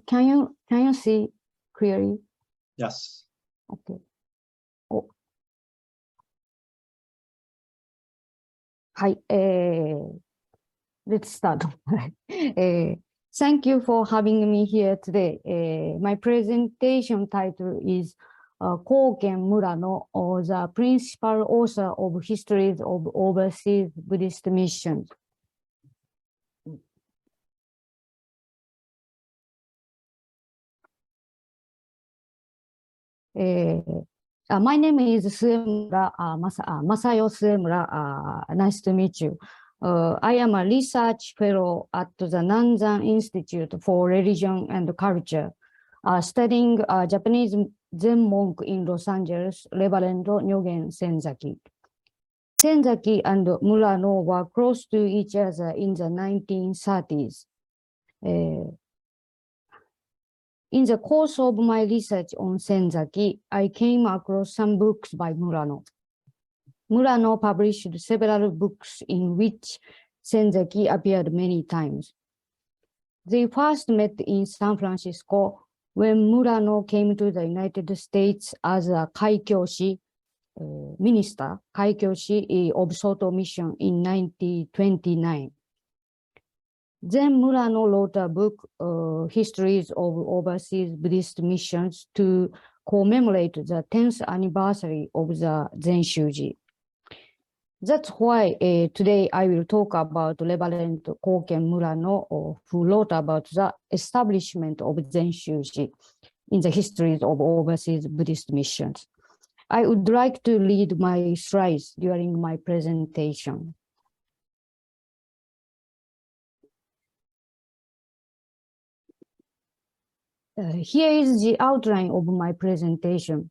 Can you see clearly? Yes. OK. はい、Let's start. Thank you for having me here today. My presentation title is Koken Murano, the principal author of Histories of Overseas Buddhist Missions. My name is Suemura, Masayo Suemura. Nice to meet you. I am a research fellow at the Nanzan Institute for Religion and Culture, studying Japanese Zen monk in Los Angeles, Reverend Nyogen Senzaki. Senzaki and Murano were close to each other in the 1930s. In the course of my research on Senzaki, I came across some books by Murano. Murano published several books in which Senzaki appeared many times. They first met in San Francisco when Murano came to the United States as a kaikyoshi, minister, Kaikyoshi of Soto Mission in 1929. Then Murano wrote a book, Histories of Overseas Buddhist Missions, to commemorate the 10th anniversary of the Zenshuji. That's why today I will talk about Reverend Koken Murano, who wrote about the establishment of Zenshuji in the histories of overseas Buddhist missions. I would like to read my slides during my presentation. Here is the outline of my presentation.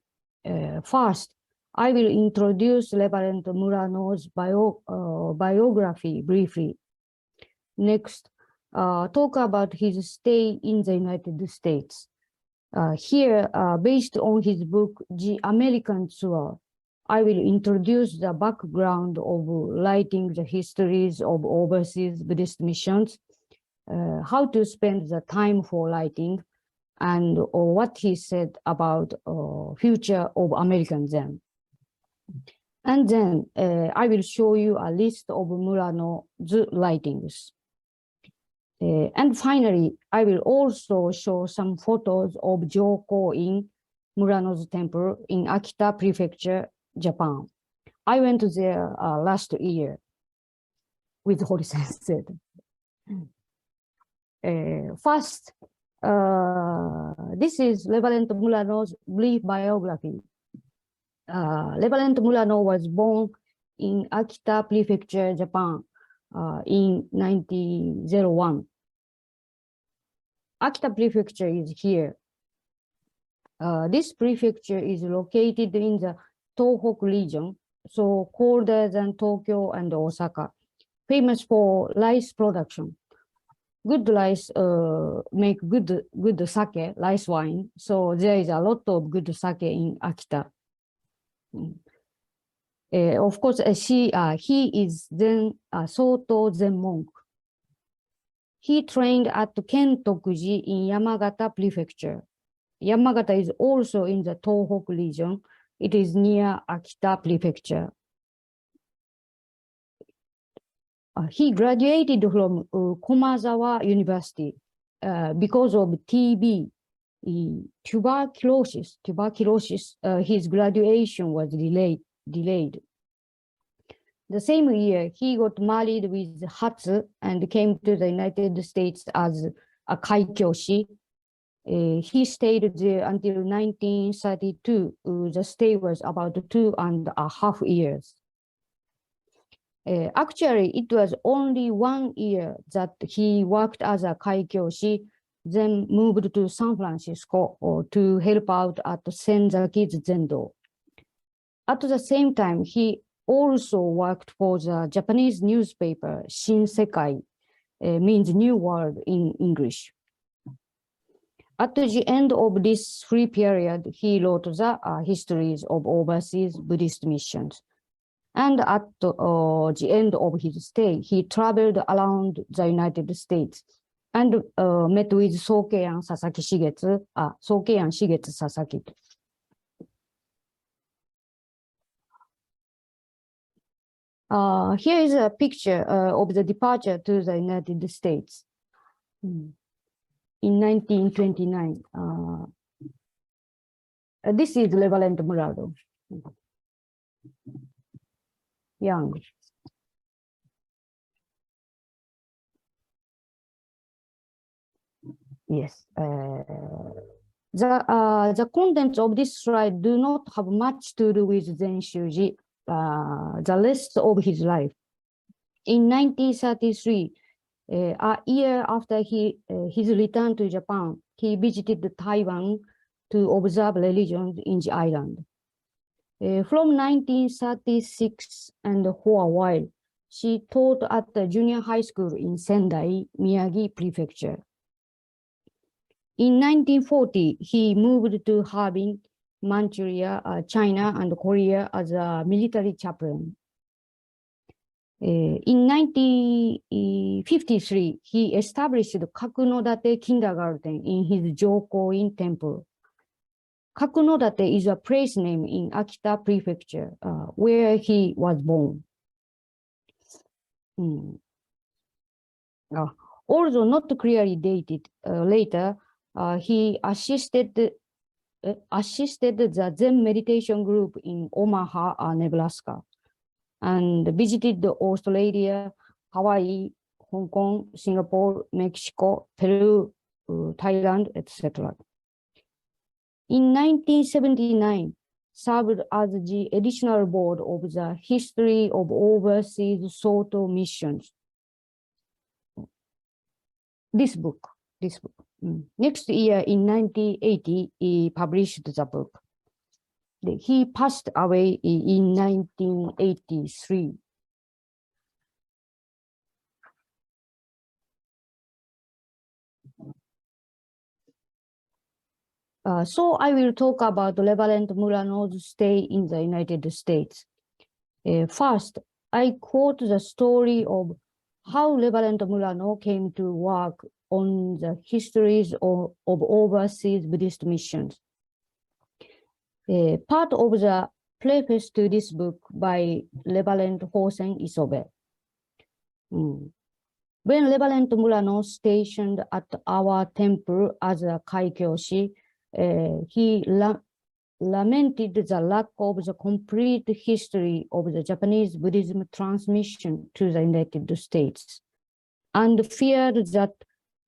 First, I will introduce Reverend Murano's biography briefly. Next, talk about his stay in the United States. Here, based on his book, The American Tour, I will introduce the background of writing the histories of overseas Buddhist missions, how to spend the time for writing, and what he said about future of American Zen. And then I will show you a list of Murano's writings. And finally, I will also show some photos of Joko in Murano's temple in Akita Prefecture, Japan. I went there last year with Hori Sensei. First, this is Reverend Murano's brief biography. Reverend Murano was born in Akita Prefecture, Japan in 1901. Akita Prefecture is here. This prefecture is located in the Tohoku region, so colder than Tokyo and Osaka, famous for rice production. Good rice make good sake, rice wine. So there is a lot of good sake in Akita. Of course, he is then a Soto Zen monk. He trained at Kentokuji in Yamagata Prefecture. Yamagata is also in the Tohoku region. It is near Akita Prefecture. He graduated from Komazawa University because of TB, tuberculosis. His graduation was delayed. The same year, he got married with Hatsu and came to the United States as a Kaikyoshi. He stayed there until 1932. The stay was about 2.5 years. Actually, it was only 1 year that he worked as a Kaikyoshi, then moved to San Francisco to help out at Senzaki's Zendo. At the same time, he also worked for the Japanese newspaper Shinsekai, means New World in English. At the end of this free period, he wrote the histories of overseas Buddhist missions. And at the end of his stay, he traveled around the United States and met with Sokeyan Shigetsu Sasaki. Here is a picture of the departure to the United States in 1929. This is Reverend Murano, young. Yes. The contents of this slide do not have much to do with Zenshuji, the rest of his life. In 1933, a year after his return to Japan, he visited Taiwan to observe religions in the island. From 1936 and for a while, she taught at the junior high school in Sendai, Miyagi Prefecture. In 1940, he moved to Harbin, Manchuria, China, and Korea as a military chaplain. In 1953, he established the Kakunodate kindergarten in his Jokoin temple. Kakunodate is a place name in Akita Prefecture, where he was born. Although not clearly dated, later he assisted the Zen meditation group in Omaha, Nebraska, and visited Australia, Hawaii, Hong Kong, Singapore, Mexico, Peru, Thailand, etc. In 1979, served as the additional board of the History of Overseas Soto Missions. This book. Next year, in 1980, he published the book. He passed away in 1983. So I will talk about Reverend Murano's stay in the United States. First, I quote the story of how Reverend Murano came to work on the histories of overseas Buddhist missions. Part of the preface to this book by Reverend Hosen Isobe. When Reverend Murano stationed at our temple as a kaikyoshi, he lamented the lack of the complete history of the Japanese Buddhism transmission to the United States, and feared that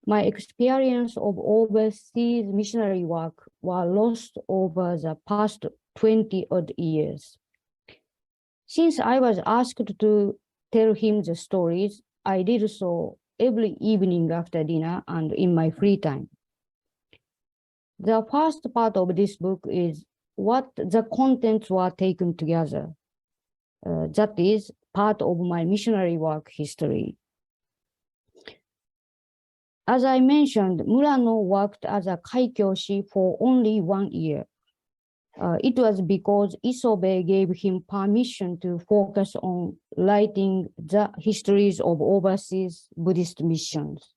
my experience of overseas missionary work were lost over the past 20-odd years. Since I was asked to tell him the stories, I did so every evening after dinner and in my free time. The first part of this book is what the contents were taken together. That is part of my missionary work history. As I mentioned, Murano worked as a kaikyoshi for only 1 year. It was because Isobe gave him permission to focus on writing the histories of overseas Buddhist missions.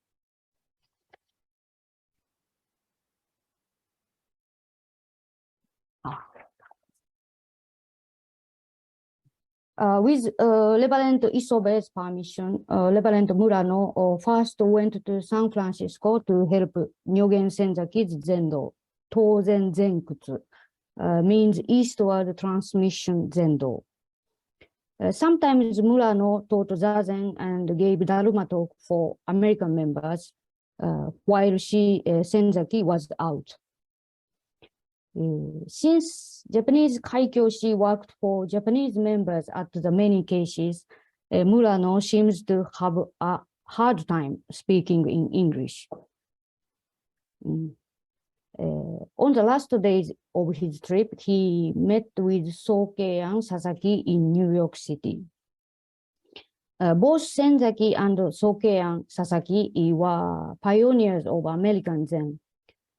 With Reverend Isobe's permission, Reverend Murano first went to San Francisco to help Nyogen Senzaki's Zendo, Tozen Zenkutsu, means eastward transmission Zendo. Sometimes Murano taught Zazen and gave Dharma talk for American members while Senzaki was out. Since Japanese kaikyoshi worked for Japanese members at the many cases, Murano seems to have a hard time speaking in English. On the last days of his trip, he met with Soke-an Sasaki in New York City. Both Senzaki and Soke-an Sasaki were pioneers of American Zen.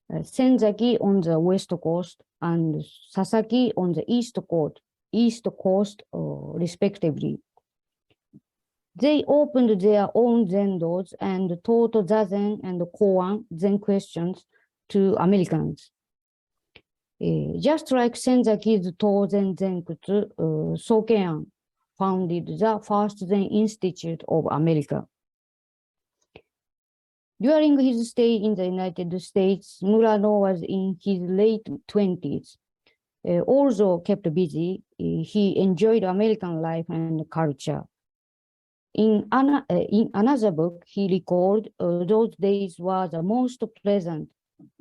Senzaki on the west coast and Sasaki on the east coast, respectively. They opened their own Zendos and taught Zazen and Koan Zen questions to Americans. Just like Senzaki's Tozen Zenkutsu, Soke-an founded the first Zen Institute of America. During his stay in the United States, Murano was in his late 20s. Although kept busy, he enjoyed American life and culture. In another book, he recalled those days were the most pleasant,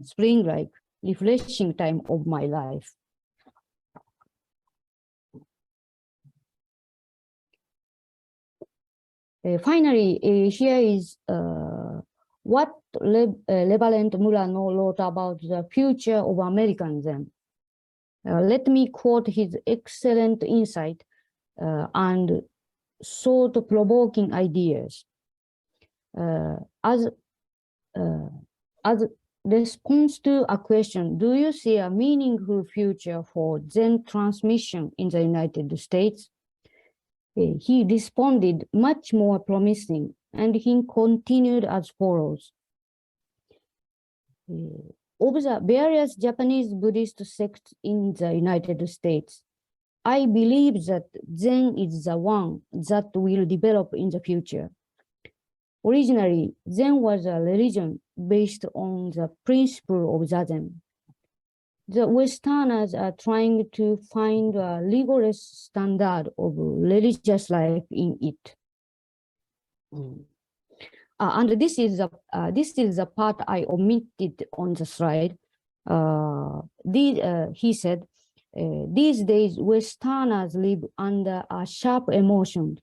spring-like, refreshing time of my life. Finally, here is what Reverend Murano wrote about the future of American Zen. Let me quote his excellent insight and thought-provoking ideas. As response to a question, do you see a meaningful future for Zen transmission in the United States? He responded much more promising, and he continued as follows. of the various Japanese Buddhist sects in the United States, I believe that Zen is the one that will develop in the future. Originally, Zen was a religion based on the principle of Zazen. The Westerners are trying to find a rigorous standard of religious life in it. And this is the part I omitted on the slide. He said, these days Westerners live under a sharp emotion.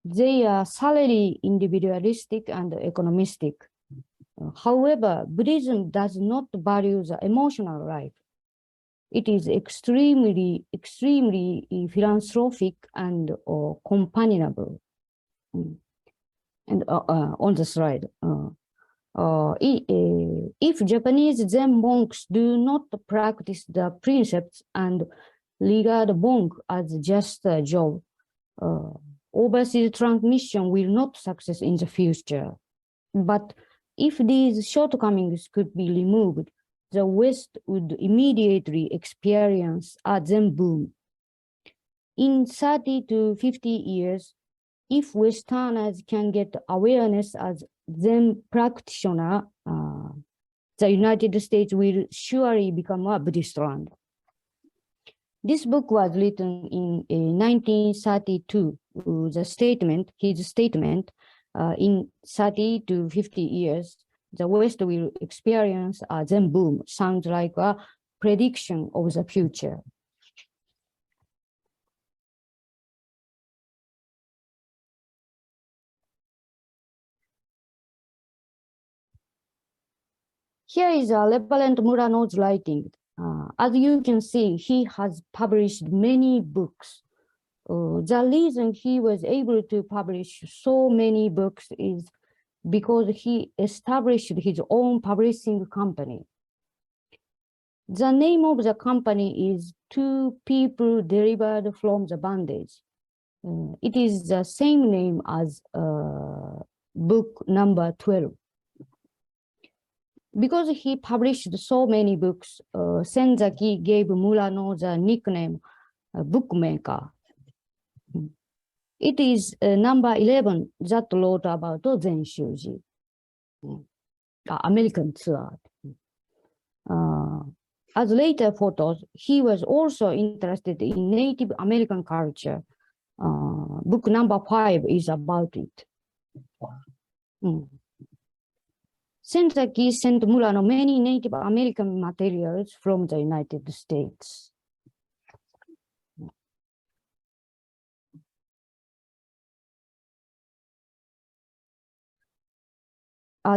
They are thoroughly individualistic and economistic. However, Buddhism does not value the emotional life. It is extremely philanthropic and companionable. And on the slide, if Japanese Zen monks do not practice the precepts and regard monk as just a job, overseas transmission will not success in the future. But if these shortcomings could be removed, the West would immediately experience a Zen boom. In 30 to 50 years, if Westerners can get awareness as Zen practitioner, the United States will surely become a Buddhist land. This book was written in 1932. His statement, in 30 to 50 years, the West will experience a Zen boom, sounds like a prediction of the future. Here is Reverend Murano's writing. As you can see, he has published many books. The reason he was able to publish so many books is because he established his own publishing company. The name of the company is Two People Delivered from the Bondage. It is the same name as book number 12. Because he published so many books, Senzaki gave Murano the nickname bookmaker. It is number 11 that wrote about Zenshuji, American tour. As later photos, he was also interested in Native American culture. Book number 5 is about it. Senzaki sent Murano many Native American materials from the United States.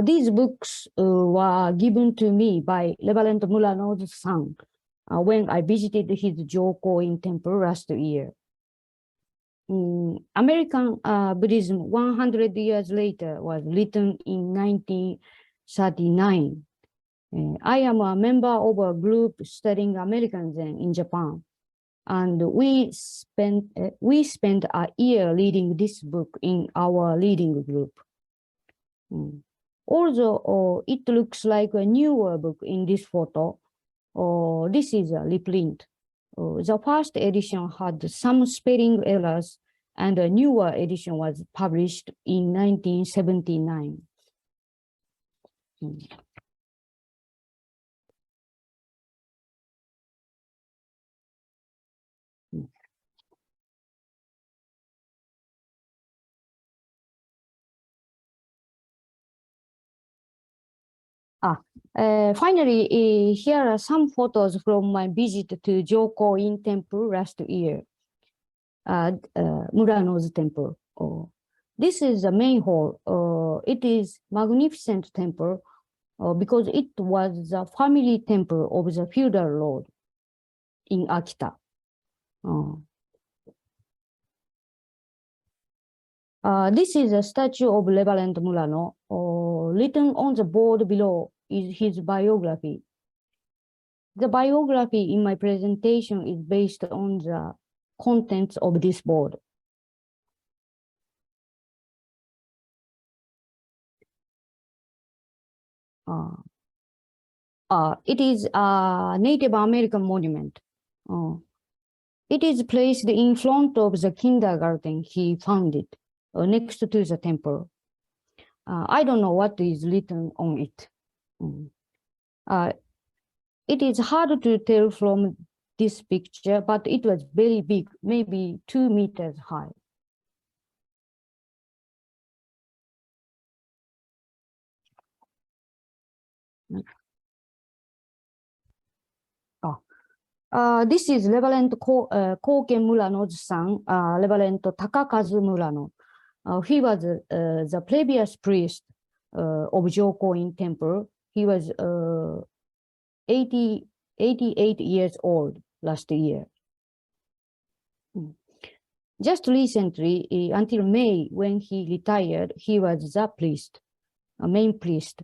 These books were given to me by Reverend Murano's son when I visited his Jokoin temple last year. American Buddhism 100 years later was written in 1939. I am a member of a group studying American Zen in Japan, and we spent a year reading this book in our reading group. Although it looks like a newer book in this photo, this is a reprint. The first edition had some spelling errors, and a newer edition was published in 1979. Finally, here are some photos from my visit to Jokoin Temple last year, Murano's temple. This is the main hall. It is magnificent temple because it was the family temple of the feudal lord in Akita. This is a statue of Reverend Murano. Written on the board below is his biography. The biography in my presentation is based on the contents of this board. It is a Native American monument. It is placed in front of the kindergarten he founded, next to the temple. I don't know what is written on it. It is hard to tell from this picture, but it was very big, maybe 2 meters high. This is Reverend Koken Murano's son, Reverend Takakazu Murano. He was the previous priest of Jokoin Temple. He was 88 years old last year. Just recently, until May, when he retired, he was the priest, a main priest.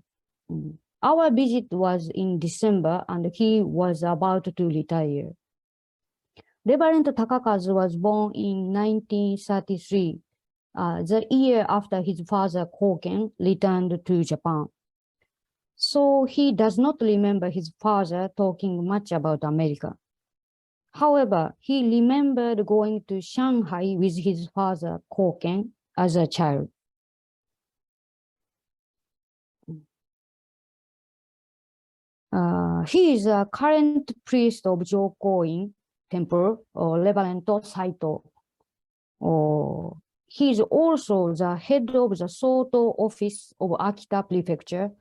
Our visit was in December, and he was about to retire. Reverend Takakazu was born in 1933, the year after his father Koken returned to Japan. So he does not remember his father talking much about America. However, he remembered going to Shanghai with his father Koken as a child. He is a current priest of Jokoin Temple, or Reverend Saito. He is also the head of the Soto office of Akita Prefecture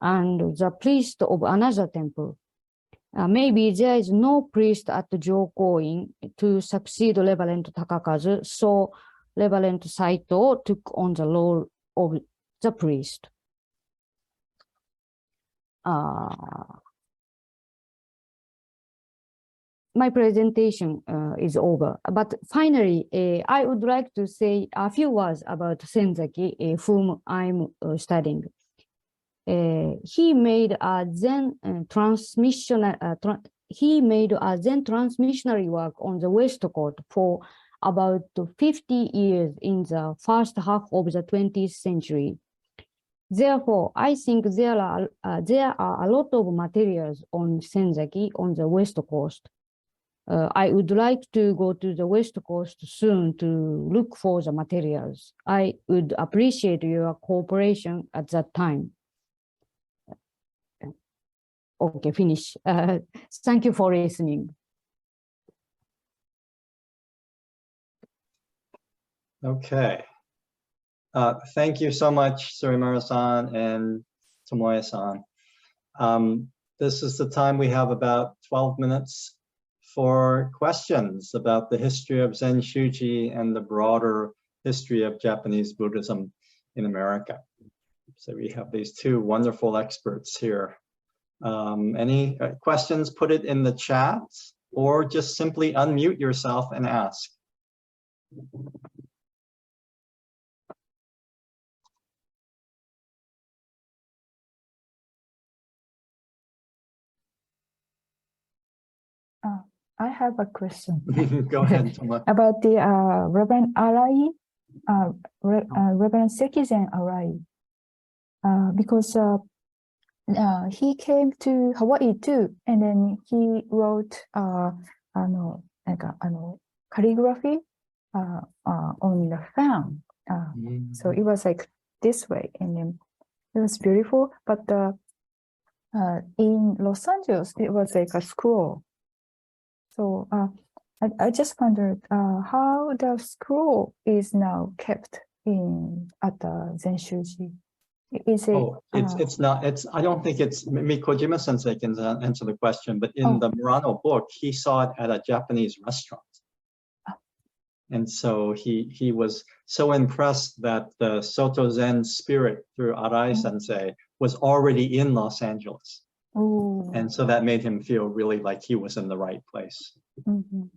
and the priest of another temple. Maybe there is no priest at Jokoin to succeed Reverend Takakazu, so Reverend Saito took on the role of the priest. My presentation is over, but finally, I would like to say a few words about Senzaki, whom I'm studying. He made a Zen transmissionary work on the West Coast for about 50 years in the first half of the 20th century. Therefore, I think there are a lot of materials on Senzaki on the West Coast. I would like to go to the West Coast soon to look for the materials. I would appreciate your cooperation at that time. Okay, finish. Thank you for listening. Okay. Thank you so much, Suemura-san and Tomoe-san. This is the time we have about 12 minutes for questions about the history of Zenshuji and the broader history of Japanese Buddhism in America. So we have these two wonderful experts here. Any questions, put it in the chat or just simply unmute yourself and ask. I have a question. Go ahead, Tomoe. About the Reverend Arai, Reverend Sekizen Arai, because he came to Hawaii too, and then he wrote calligraphy on the fan. So it was like this way, and then it was beautiful. But in Los Angeles, it was like a scroll. So I just wondered how the scroll is now kept at the Zenshuji. Is it? Oh, it's not. I don't think it's. Maybe Kojima-sensei can answer the question. But in the Murano book, he saw it at a Japanese restaurant, and so he was so impressed that the Soto Zen spirit through Arai-sensei was already in Los Angeles. Oh. And so that made him feel really like he was in the right place. Mm-hmm.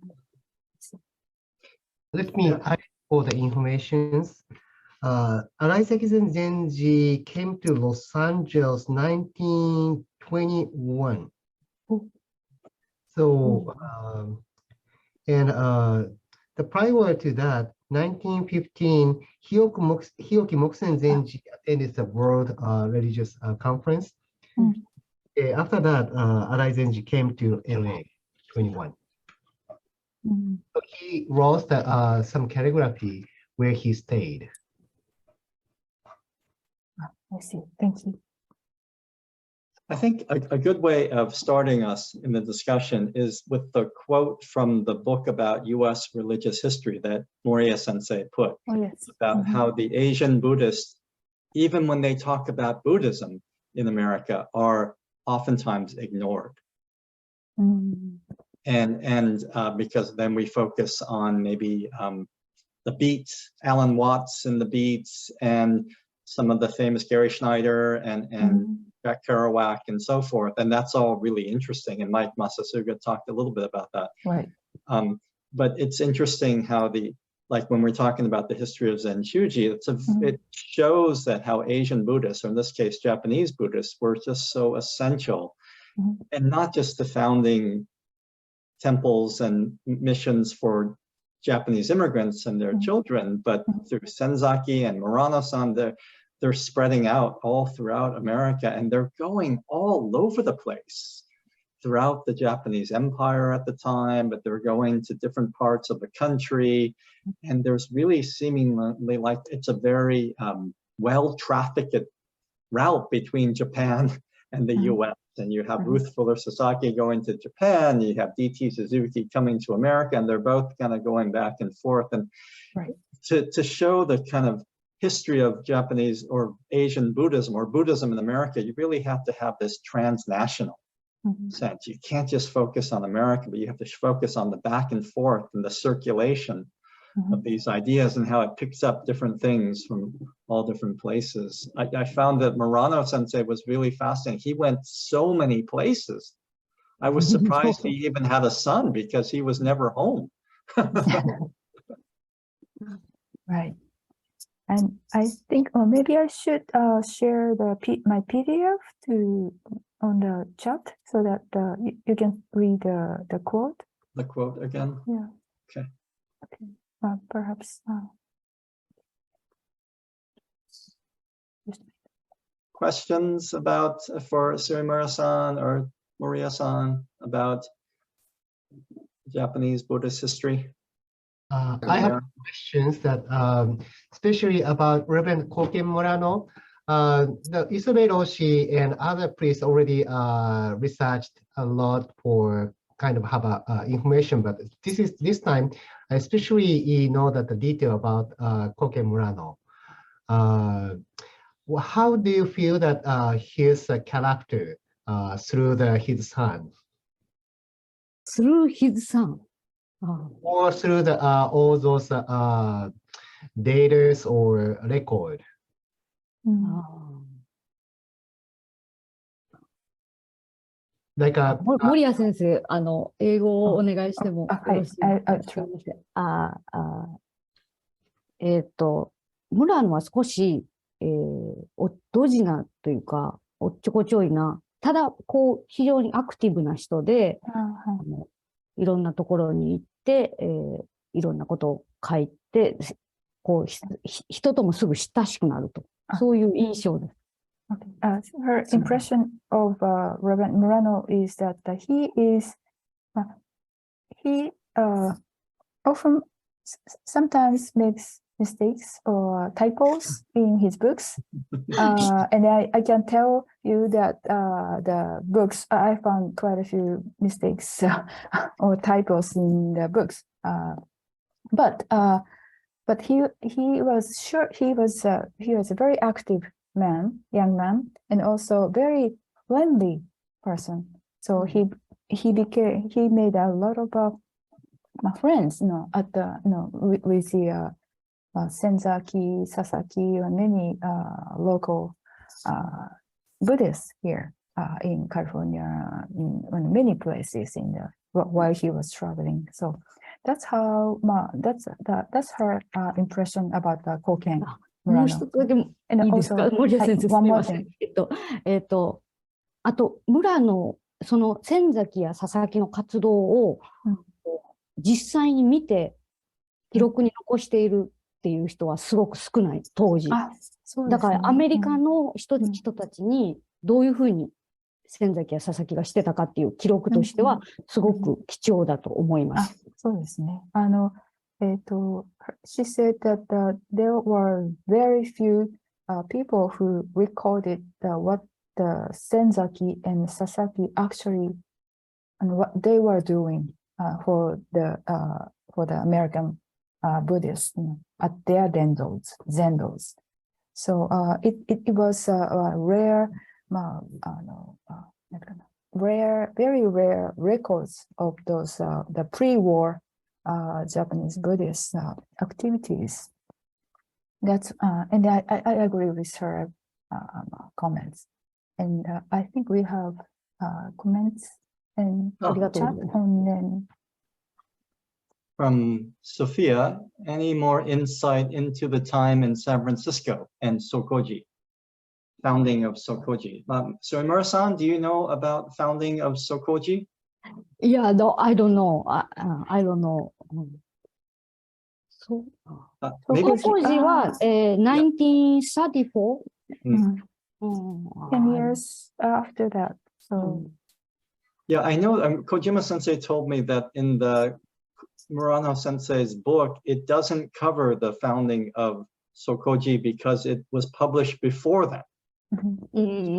Let me add for the information. Arai Sekizen Zenji came to Los Angeles 1921. So, the prior to that, 1915, Hioki Mokusen Zenji attended the World Religious Conference. After that, Arai Zenji came to LA, 21. So he wrote some calligraphy where he stayed. I see. Thank you. I think a good way of starting us in the discussion is with the quote from the book about US religious history that Moriya sensei put about how the Asian Buddhists, even when they talk about Buddhism in America, are oftentimes ignored. And because then we focus on maybe the Beats, Alan Watts and the Beats, and some of the famous Gary Schneider and Jack Kerouac and so forth. And that's all really interesting. And Mike Masasuga talked a little bit about that. Right. But it's interesting how like when we're talking about the history of Zenshuji, it shows that how Asian Buddhists, or in this case, Japanese Buddhists, were just so essential. And not just the founding temples and missions for Japanese immigrants and their children, but through Senzaki and Murano-san, they're spreading out all throughout America, and they're going all over the place throughout the Japanese Empire at the time, but they're going to different parts of the country. And there's really seemingly like it's a very well-trafficked route between Japan and the US. And you have Ruth Fuller Sasaki going to Japan, you have D.T. Suzuki coming to America, and they're both kind of going back and forth. And to show the kind of history of Japanese or Asian Buddhism or Buddhism in America, you really have to have this transnational sense. You can't just focus on America, but you have to focus on the back and forth and the circulation of these ideas and how it picks up different things from all different places. I found that Murano sensei was really fascinating. He went so many places. I was surprised he even had a son because he was never home. Right. And I think maybe I should share my PDF on the chat so that you can read the quote. The quote again? Yeah. Okay. Okay. Perhaps. Questions about for Suemura-san or Moriya-san about Japanese Buddhist history? I have questions that, especially about Reverend Koken Murano. The Isobe Roshi and other priests already researched a lot for kind of have information, but this time, I especially know that the detail about Koken Murano. How do you feel that his character through his son? Through his son. Or through all those data or record. Like 森谷先生、英語をお願いしてもよろしいですか？村野は少し、ドジなというか、おっちょこちょいな、ただ、非常にアクティブな人で、いろんなところに行って、いろんなことを書いて、人ともすぐ親しくなると。そういう印象です。Her impression of Reverend Murano is that he often sometimes makes mistakes or typos in his books. And I can tell you that the books, I found quite a few mistakes or typos in the books. But he was sure he was a very active young man, and also very friendly person. So he made a lot of friends, at with the Senzaki, Sasaki, and many local Buddhists here in California, in many places while he was traveling. So that's how that's her impression about the Koken. もう一つだけいいですか、森谷先生、すみません。あと、村の、その、仙崎や佐々木の活動を、実際に見て、記録に残しているっていう人はすごく少ない、当時。だから、アメリカの人たちに、どういうふうに先崎や佐々木がしてたかっていう記録としては、すごく貴重だと思います。そうですね。she said that there were very few people who recorded what the Senzaki and Sasaki actually and what they were doing for the American Buddhists at their zendos. So it was a rare, very rare records of those the pre-war Japanese Buddhist activities. That's and I agree with her comments, and I think we have comments and chat and then. From Sophia, any more insight into the time in San Francisco and Sokoji, founding of Sokoji? Suemura-san, do you know about founding of Sokoji? Yeah, no, I don't know. I don't know. Maybe Sokoji was 1934. 10 years after that. So. Yeah, I know Kojima Sensei told me that in the Murano Sensei's book, it doesn't cover the founding of Sokoji because it was published before that.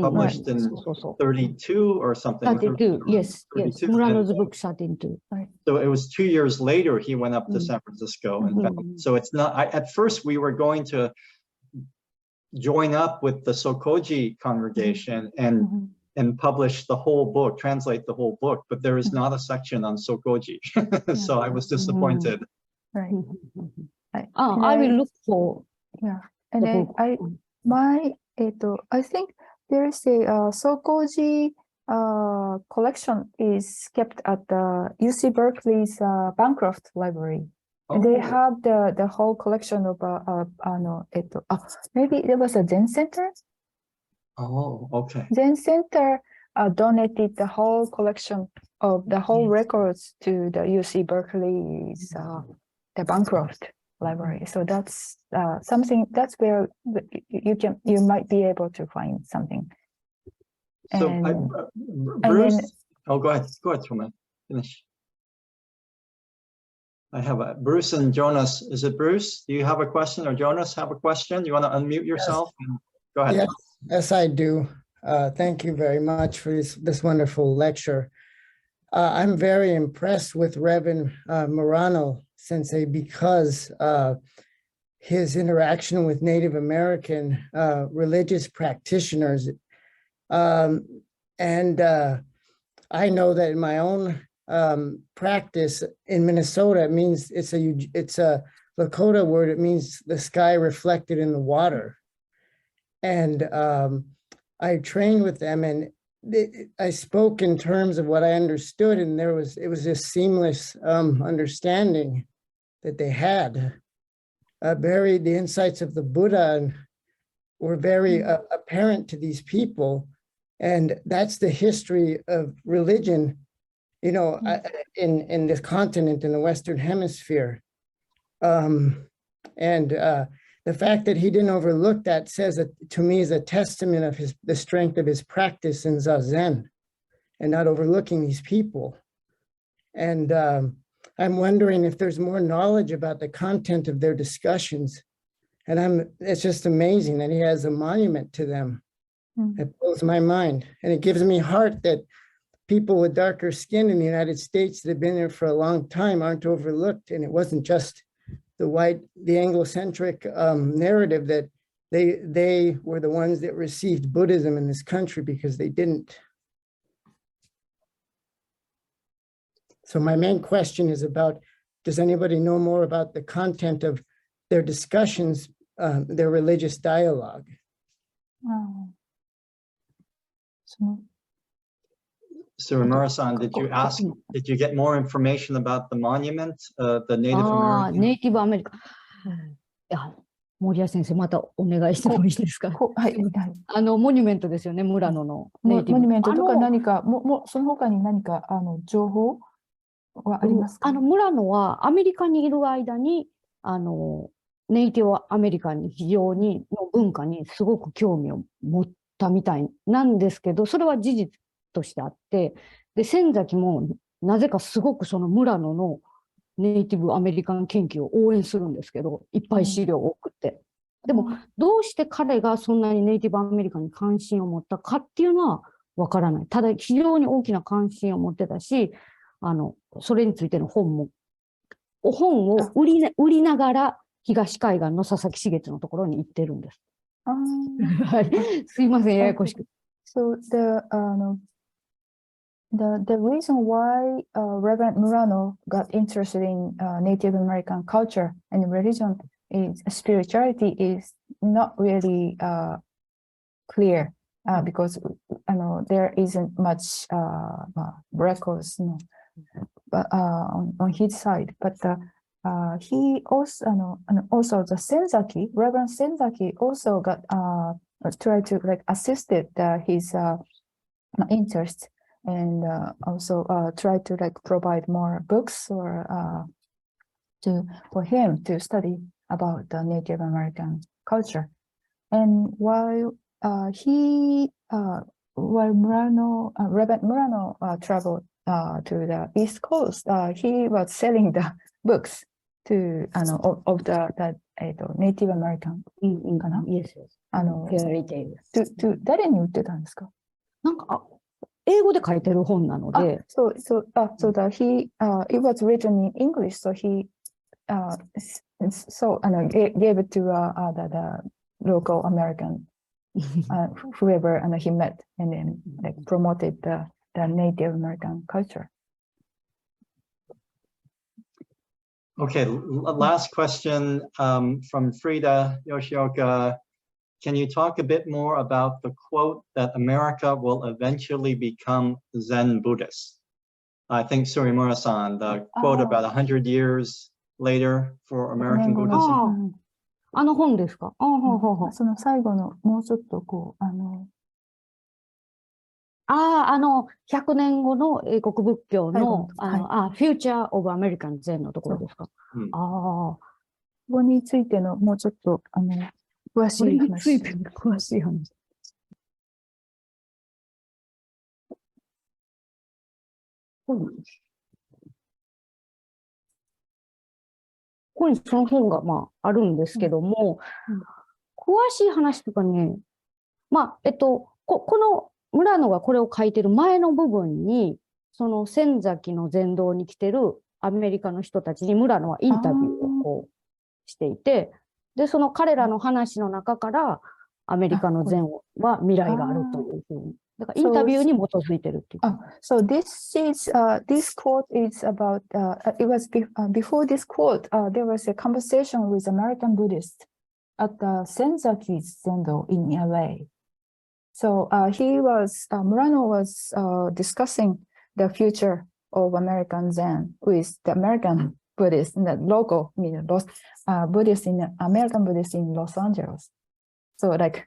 Published in 32 or something. 32, yes, 32. Murano's book 32. So it was 2 years later he went up to San Francisco and found. So it's not, at first we were going to join up with the Sokoji congregation and publish the whole book, translate the whole book, but there is not a section on Sokoji. So I was disappointed. Right. I will look for. Yeah, and then I think there is a Sokoji collection is kept at the UC Berkeley's Bancroft Library. And they have the whole collection of maybe there was a Zen Center. Oh, okay. Zen Center donated the whole collection of the whole records to the UC Berkeley's the Bancroft Library. So that's something. That's where you might be able to find something. So Bruce, go ahead, Tomoe, finish. I have Bruce and Jonas. Is it Bruce? Do you have a question, or Jonas have a question? You want to unmute yourself? Yes. Go ahead. Yes, I do. Thank you very much for this wonderful lecture. I'm very impressed with Reverend Murano Sensei because his interaction with Native American religious practitioners. And I know that in my own practice in Minnesota, it means it's a Lakota word. It means the sky reflected in the water. And I trained with them, and I spoke in terms of what I understood, and it was this seamless understanding that they had. The insights of the Buddha were very apparent to these people, and that's the history of religion, you know, in this continent, in the Western Hemisphere. The fact that he didn't overlook that says that, to me, is a testament of the strength of his practice in Zazen and not overlooking these people. And I'm wondering if there's more knowledge about the content of their discussions. And it's just amazing that he has a monument to them. It blows my mind. And it gives me heart that people with darker skin in the United States that have been there for a long time aren't overlooked. And it wasn't just the Anglo-centric narrative that they were the ones that received Buddhism in this country, because they didn't. So my main question is about, does anybody know more about the content of their discussions, their religious dialogue? Suemura-san, did you get more information about the monument, the Native American? Native American. 森谷先生、またお願いしてもいいですか。はい。モニュメントですよね、村野の。モニュメントとか何か、その他に何か情報はありますか。村野はアメリカにいる間に、ネイティブアメリカに非常にの文化にすごく興味を持ったみたいなんですけど、それは事実としてあって、で、仙崎もなぜかすごくその村野のネイティブアメリカン研究を応援するんですけど、いっぱい資料を送って。でも、どうして彼がそんなにネイティブアメリカンに関心を持ったかっていうのはわからない。ただ、非常に大きな関心を持ってたし、それについての本を売りながら、東海岸の佐々木茂のところに行ってるんです。はい。すいません、ややこしく。So the reason why Reverend Murano got interested in Native American culture and religion is spirituality is not really clear because there isn't much records on his side. But he also and also the Senzaki, Reverend Senzaki, also got tried to like assisted his interest. And also try to like provide more books or for him to study about the Native American culture. And while Reverend Murano traveled to the East Coast, he was selling the books to of the Native American かな。Yes, yes. 誰に売ってたんですか？なんか英語で書いてる本なので。So that he it was written in English, so he gave it to the local American whoever he met, and then like promoted the Native American culture. Okay, last question from Frida Yoshioka. Can you talk a bit more about the quote that America will eventually become Zen Buddhist? I think Suemura-san, the quote about 100 years later for American Buddhism. 本ですか？その最後のもうちょっとこう100年後の英国仏教の、Future of American Zen のところですか？ここについてのもうちょっと詳しい話。詳しい話。ここにその本があるんですけども、詳しい話とかね、この村野がこれを書いてる前の部分に、その仙崎の禅道に来てるアメリカの人たちに村野はインタビューをこうしていて、で、その彼らの話の中からアメリカの禅は未来があるというふうに。だからインタビューに基づいてるっていう。So this quote is about, it was before this quote, there was a conversation with American Buddhists at the Senzaki's Zendo in LA. So Murano was discussing the future of American Zen with the American Buddhists, the local, Buddhists American Buddhists in Los Angeles. So like,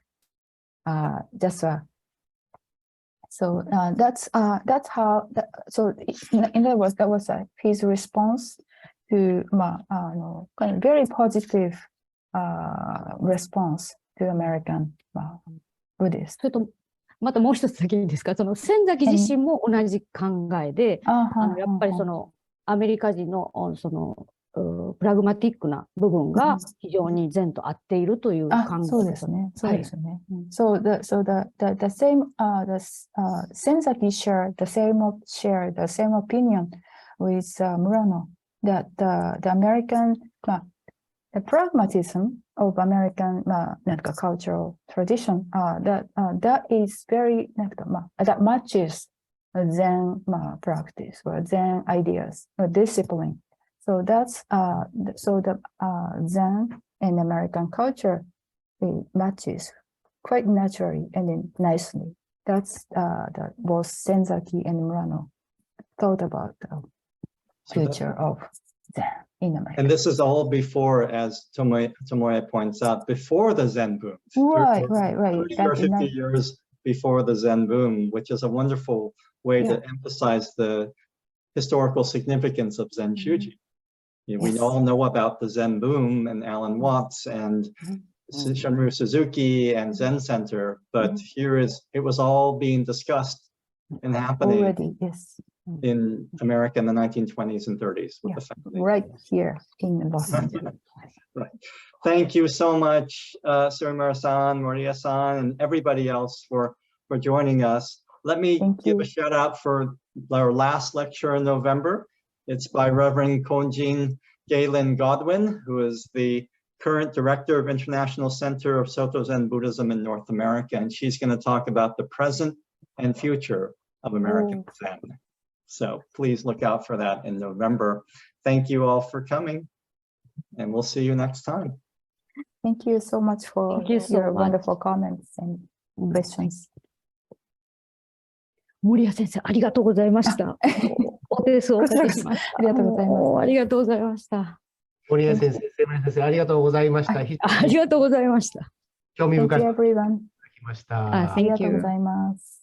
that's how. So in other words, that was his response to kind of very positive response to American Buddhists. それとまたもう一つだけいいですか？その仙崎自身も同じ考えで、やっぱりそのアメリカ人のそのプラグマティックな部分が非常に禅と合っているという考え。そうですね。そうですね。So the same Senzaki shared the same opinion with Murano that the American the pragmatism of American cultural tradition that is very that matches Zen practice or Zen ideas or discipline. So that's so the Zen and American culture matches quite naturally and then nicely. That's both Senzaki and Murano thought about the future of Zen in America. And this is all before, as Tomoe points out, before the Zen boom. Right. 30 or 50 years before the Zen boom, which is a wonderful way to emphasize the historical significance of Zenshuji. We all know about the Zen boom and Alan Watts and Shunryu Suzuki and Zen Center, but it was all being discussed and happening already, yes, in America in the 1920s and 30s with Yeah, the family. right here in Boston. Right. Thank you so much, Suemura-san, Moriya-san, and everybody else for joining us. Let me Thank give a you. shout out for our last lecture in November. It's by Reverend Konjin Galen Godwin, who is the current director of International Center of Soto Zen Buddhism in North America. And she's going to talk about the present and future of American Zen. So please look out for that in November. Thank you all for coming, and we'll see you next time. Thank you so much for Thank you so your much. wonderful comments and questions. 森谷先生、ありがとうございました。お手数をおかけしました。ありがとうございますもうありがとうございました。森谷先生、瀬村先生、ありがとうございました。ありがとうございました。興味 Thank 深い you, いただ everyone. きましあた。ありが Thank とうご you. ざいます。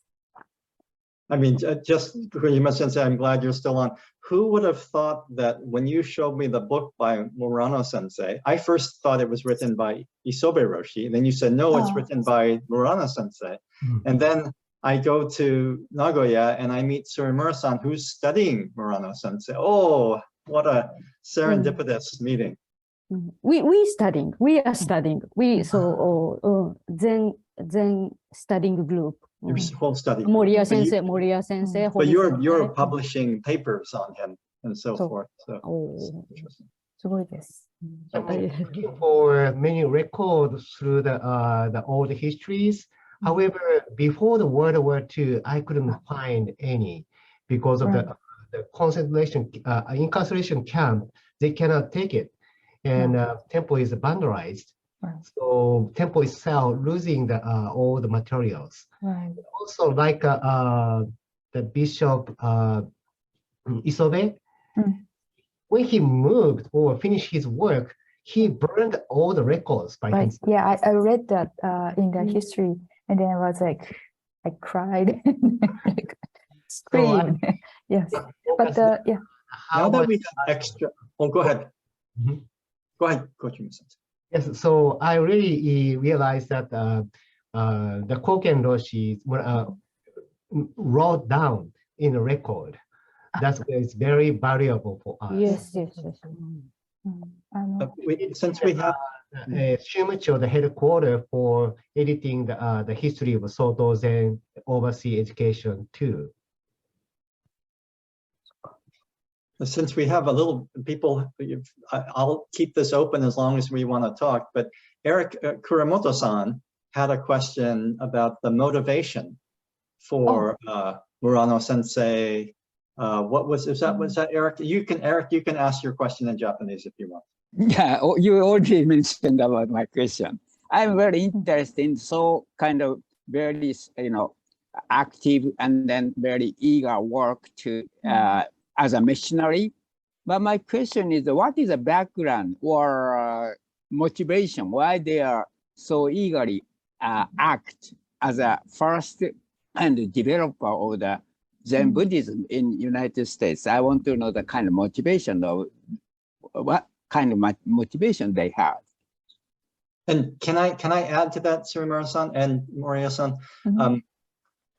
I mean, just Kurima Sensei, I'm glad you're still on. Who would have thought that when you showed me the book by Murano Sensei, I first thought it was written by Isobe Roshi. And then you said, no, it's Oh. written by Murano Sensei. Mhm. And then I go to Nagoya and I meet Suemura-san, who's studying Murano Sensei. Oh, what a serendipitous meeting. We are studying. Zen studying group. Your whole study. Moriya But you- sensei, Moriya sensei. But you're Hobi-sensei. publishing papers on him and so So- forth. So it's Oh. interesting. すごいです。 I'm looking for many records through the old histories. However, before the World War II, I couldn't find any because of the concentration, incarceration camp. They cannot take it, and temple is vandalized. Right. So temple itself losing all the materials. Right. Also, like the Bishop Isobe, when he moved or finished his work, he burned all the records by Right. himself. Yeah, I read that in the history, and then I was like, I cried, like, screamed. Yes, but yeah. Now How that much- we have extra, oh, go ahead. Mhm. Go ahead, Coach Sensei. Yes, so I really realized that the Koken Roshi wrote down in a record. That's why it's very valuable for us. Yes. Since we have, Shumicho, the headquarters for editing the history of Soto Zen overseas education too. since we have a little people, I'll keep this open as long as we want to talk, but Eric Kuramoto-san had a question about the motivation for Murano Sensei. Was that Eric? Eric, you can ask your question in Japanese if you want. Yeah, you already mentioned about my question. I'm very interested in so kind of very, active and then very eager work to as a missionary. But my question is, what is the background or motivation? Why they are so eagerly act as a first and developer of the Zen Buddhism in United States? I want to know the kind of motivation of what kind of motivation they have. And can I add to that, Suemura-san and Moriya-san?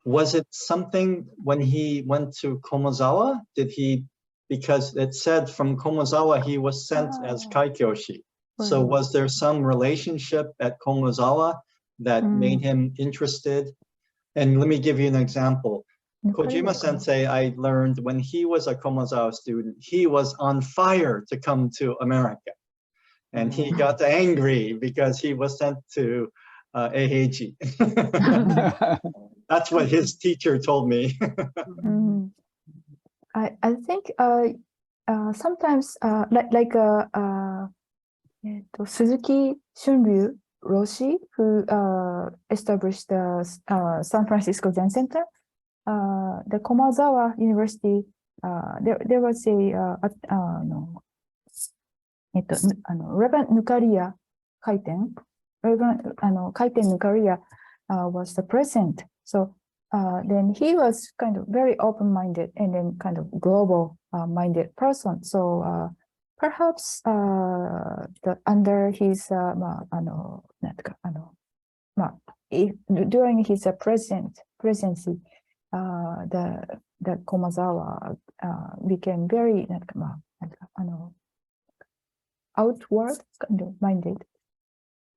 Was it something when he went to Komozawa? Because it said from Komozawa he was sent as Kaikyoshi. So was there some relationship at Komozawa that made him interested? And let me give you an example. Kojima Sensei, I learned when he was a Komozawa student, he was on fire to come to America. And he got angry because he was sent to Eiheiji. That's what his teacher told me. I think sometimes like Suzuki Shunryu Roshi, who established the San Francisco Zen Center, the Komazawa University, there was a Reverend Nukaria Kaiten. Reverend Kaiten Nukaria was the president. So then he was kind of very open-minded and then kind of global-minded person. So perhaps under his during his presidency, the Komazawa became very outward minded,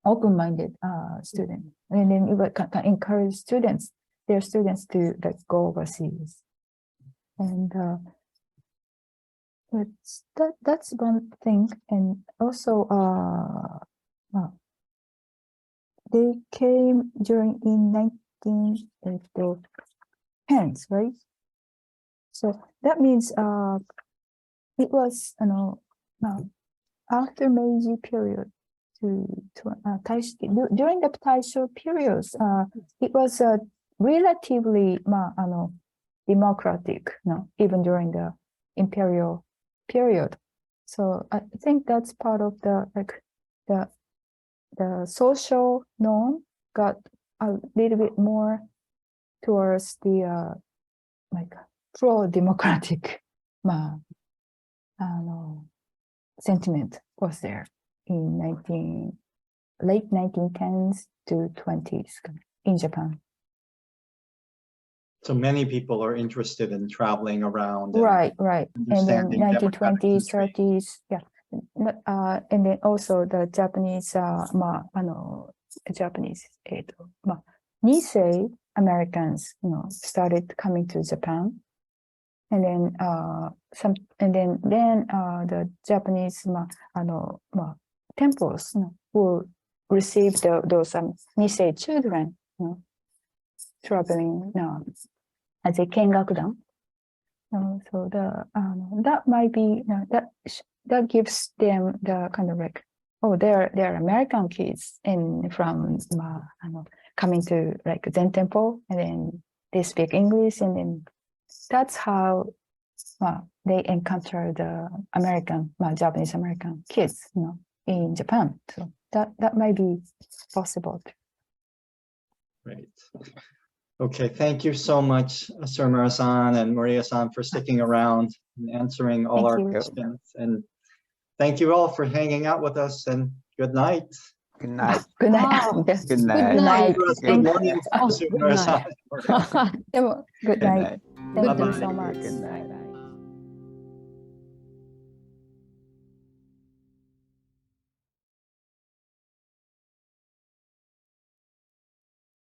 open-minded student, and then it would encourage their students to like go overseas, and that's one thing. And also they came in 1910s, right? So that means it was after Meiji period to during the Taisho periods, it was relatively democratic, even during the imperial period. So I think that's part of the social norm got a little bit more towards the pro-democratic sentiment was there in late 1910s to 20s in Japan. So many people are interested in traveling around. Right. And then understanding 1920s, democratic history. 30s, yeah. And then also the Japanese, Nisei Americans, started coming to Japan. And then the Japanese temples will receive those Nisei children traveling as a kengakudan. So that might be that gives them the kind of like, oh, they're American kids and from coming to like Zen temple, and then they speak English, and then that's how they encounter the Japanese American kids, in Japan. So that might be possible. Great. Okay, thank you so much, Suemura-san and Moriya-san, for sticking around and answering all our questions. And thank you all for hanging out with us, and good night. Good night. Good night. Good Good night. night. Good morning, Oh, Suemura-san. Good night. Good night. Thank you Bye-bye. so much. Good night.